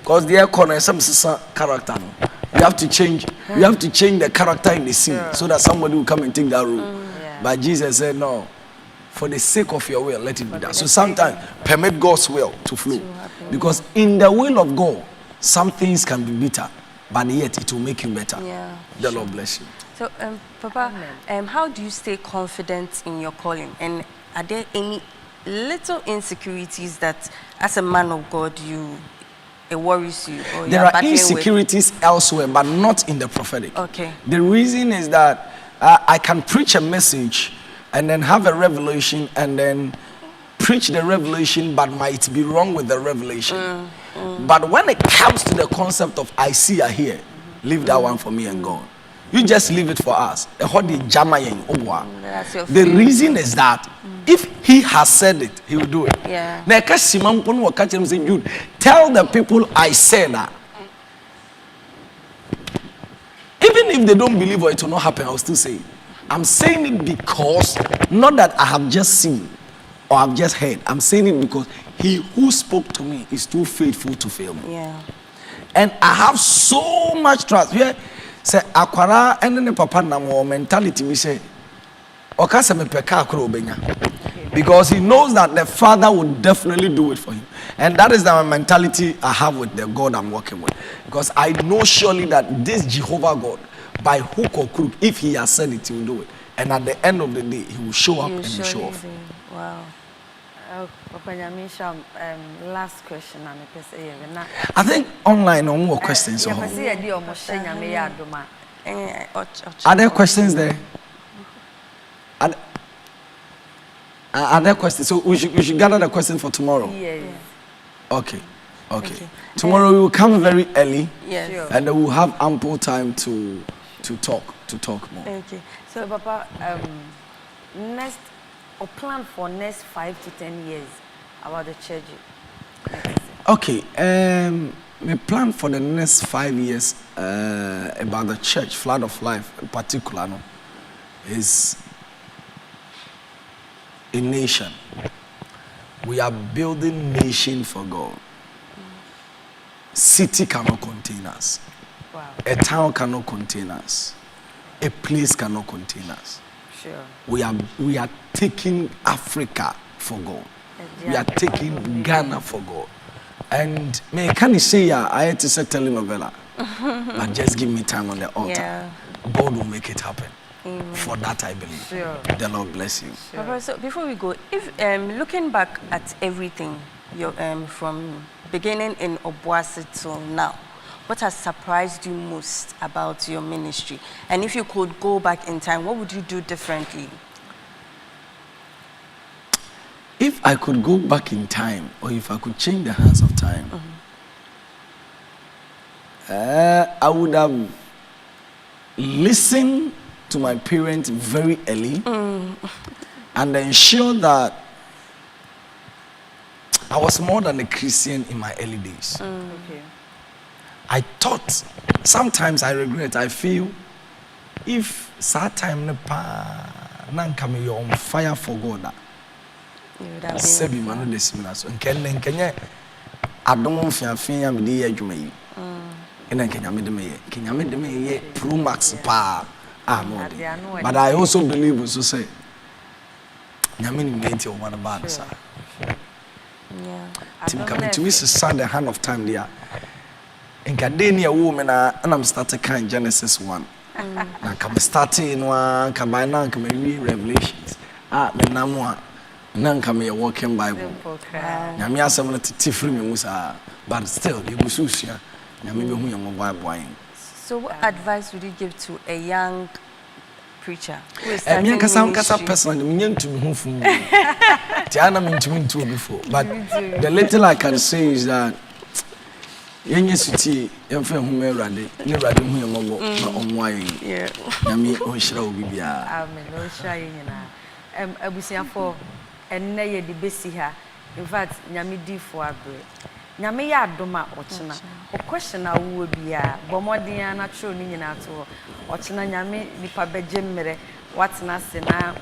Because the corner is some character. You have to change. You have to change the character in the scene so that somebody will come and take that role. But Jesus said, no, for the sake of your will, let it be done. So sometimes permit God's will to flow. Because in the will of God, some things can be bitter, but yet it will make you better. The Lord bless you. So, Papa, how do you stay confident in your calling? And are there any little insecurities that, as a man of God, it worries you? Or there are insecurities elsewhere, but not in the prophetic. The reason is that I can preach a message and then have a revelation and then preach the revelation, but might be wrong with the revelation. But when it comes to the concept of I see, I hear, leave that one for me and God. You just leave it for us. The reason is that if he has said it, he will do it. Jude, tell the people I said that. Even if they don't believe or it will not happen, I'll still say it. I'm saying it because, not that I have just seen or I've just heard. I'm saying it because he who spoke to me is too faithful to fail me. And I have so much trust. Say akwara and the papa na mo mentality we say okasa me peka akoro obenya, because he knows that the father will definitely do it for him. And that is the mentality I have with the God I'm working with, because I know surely that this Jehovah God, by hook or crook, if he has said it, he will do it. And at the end of the day, he will show up and You show off. Wow. Papa Nyamisha, last question na me pese ye na. I think online no more questions. Yeah, pese ye di omo hye nyame ya adoma. Are there questions there? Are there questions? So we should gather the question for tomorrow. Yes. Okay. Tomorrow we will come very early. Yes. Sure. And then we'll have ample time to talk more. Okay. So Papa, next or plan for next 5 to 10 years about the church. Okay. My plan for the next 5 years about the church, Flood of Life in particular, no, is a nation. We are building nation for God. City cannot contain us. Wow. A town cannot contain us. A place cannot contain us. Sure. We are taking Africa for God. We are taking Ghana for God. And me can you say I had to say telenovela, but just give me time on the altar. Yeah. God will make it happen. Amen. For that I believe. Sure. The Lord bless you. Sure. Papa, so before we go, if looking back at everything, from beginning in Obuasi till now, what has surprised you most about your ministry? And if you could go back in time, what would you do differently? If I could go back in time, or if I could change the hands of time, I would have listened to my parents very early and ensure that I was more than a Christian in my early days. Okay. I thought, sometimes I regret, I feel, if that time you're on fire for God, You would have Sebi been. manu desimina so nkenya adom fiafin ya me dey adwuma yi ena nkenya me de me ye pro max pa no dey. But I also believe so say nyame ni menti o man ba sa Yeah. tim come to me stand the hand of time there nka dey ne wo me na I'm started kan Genesis 1 na come starting no kan by now come Revelations me namwa nanka me walking Bible. Nyame asem no tete free me musa, but still you go susua. Nyame be hu yam Bible. So what advice would you give to a young preacher who is Me starting kasa ministry? personally me ntumi hu fun. Tiana me ntumi ntu before, but the little I can say is that yenye suti yemfa hu me urade, ne urade hu yam obo na omwa yin. Yeah. Nyame o hira obi bia. Amen. O shira yina. Abusiafo enne ye di besi ha. In fact, nyame di fo abre. Nyame ya adoma ochina. O question na wo bia, bomodin na tro ni nyina to. Ochina nyame nipa beje mmere, watena se na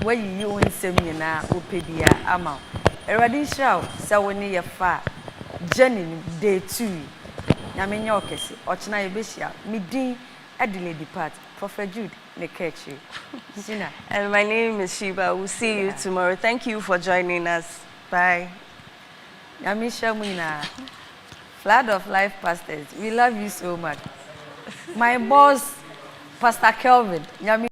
wayiyi wo nsem nyina opedia ama. Erade nshira se woni ye fa Jenny day 2. Nyame nya okese. Ochina ye behia. Midin Adile depart. Prophet Jude Nekechi. Sina. And my name is Sheba. We'll see you tomorrow. Thank you for joining us. Bye. Yamisha Muina. Flood of Life pastors. We love you so much. My boss, Pastor Kelvin. Yami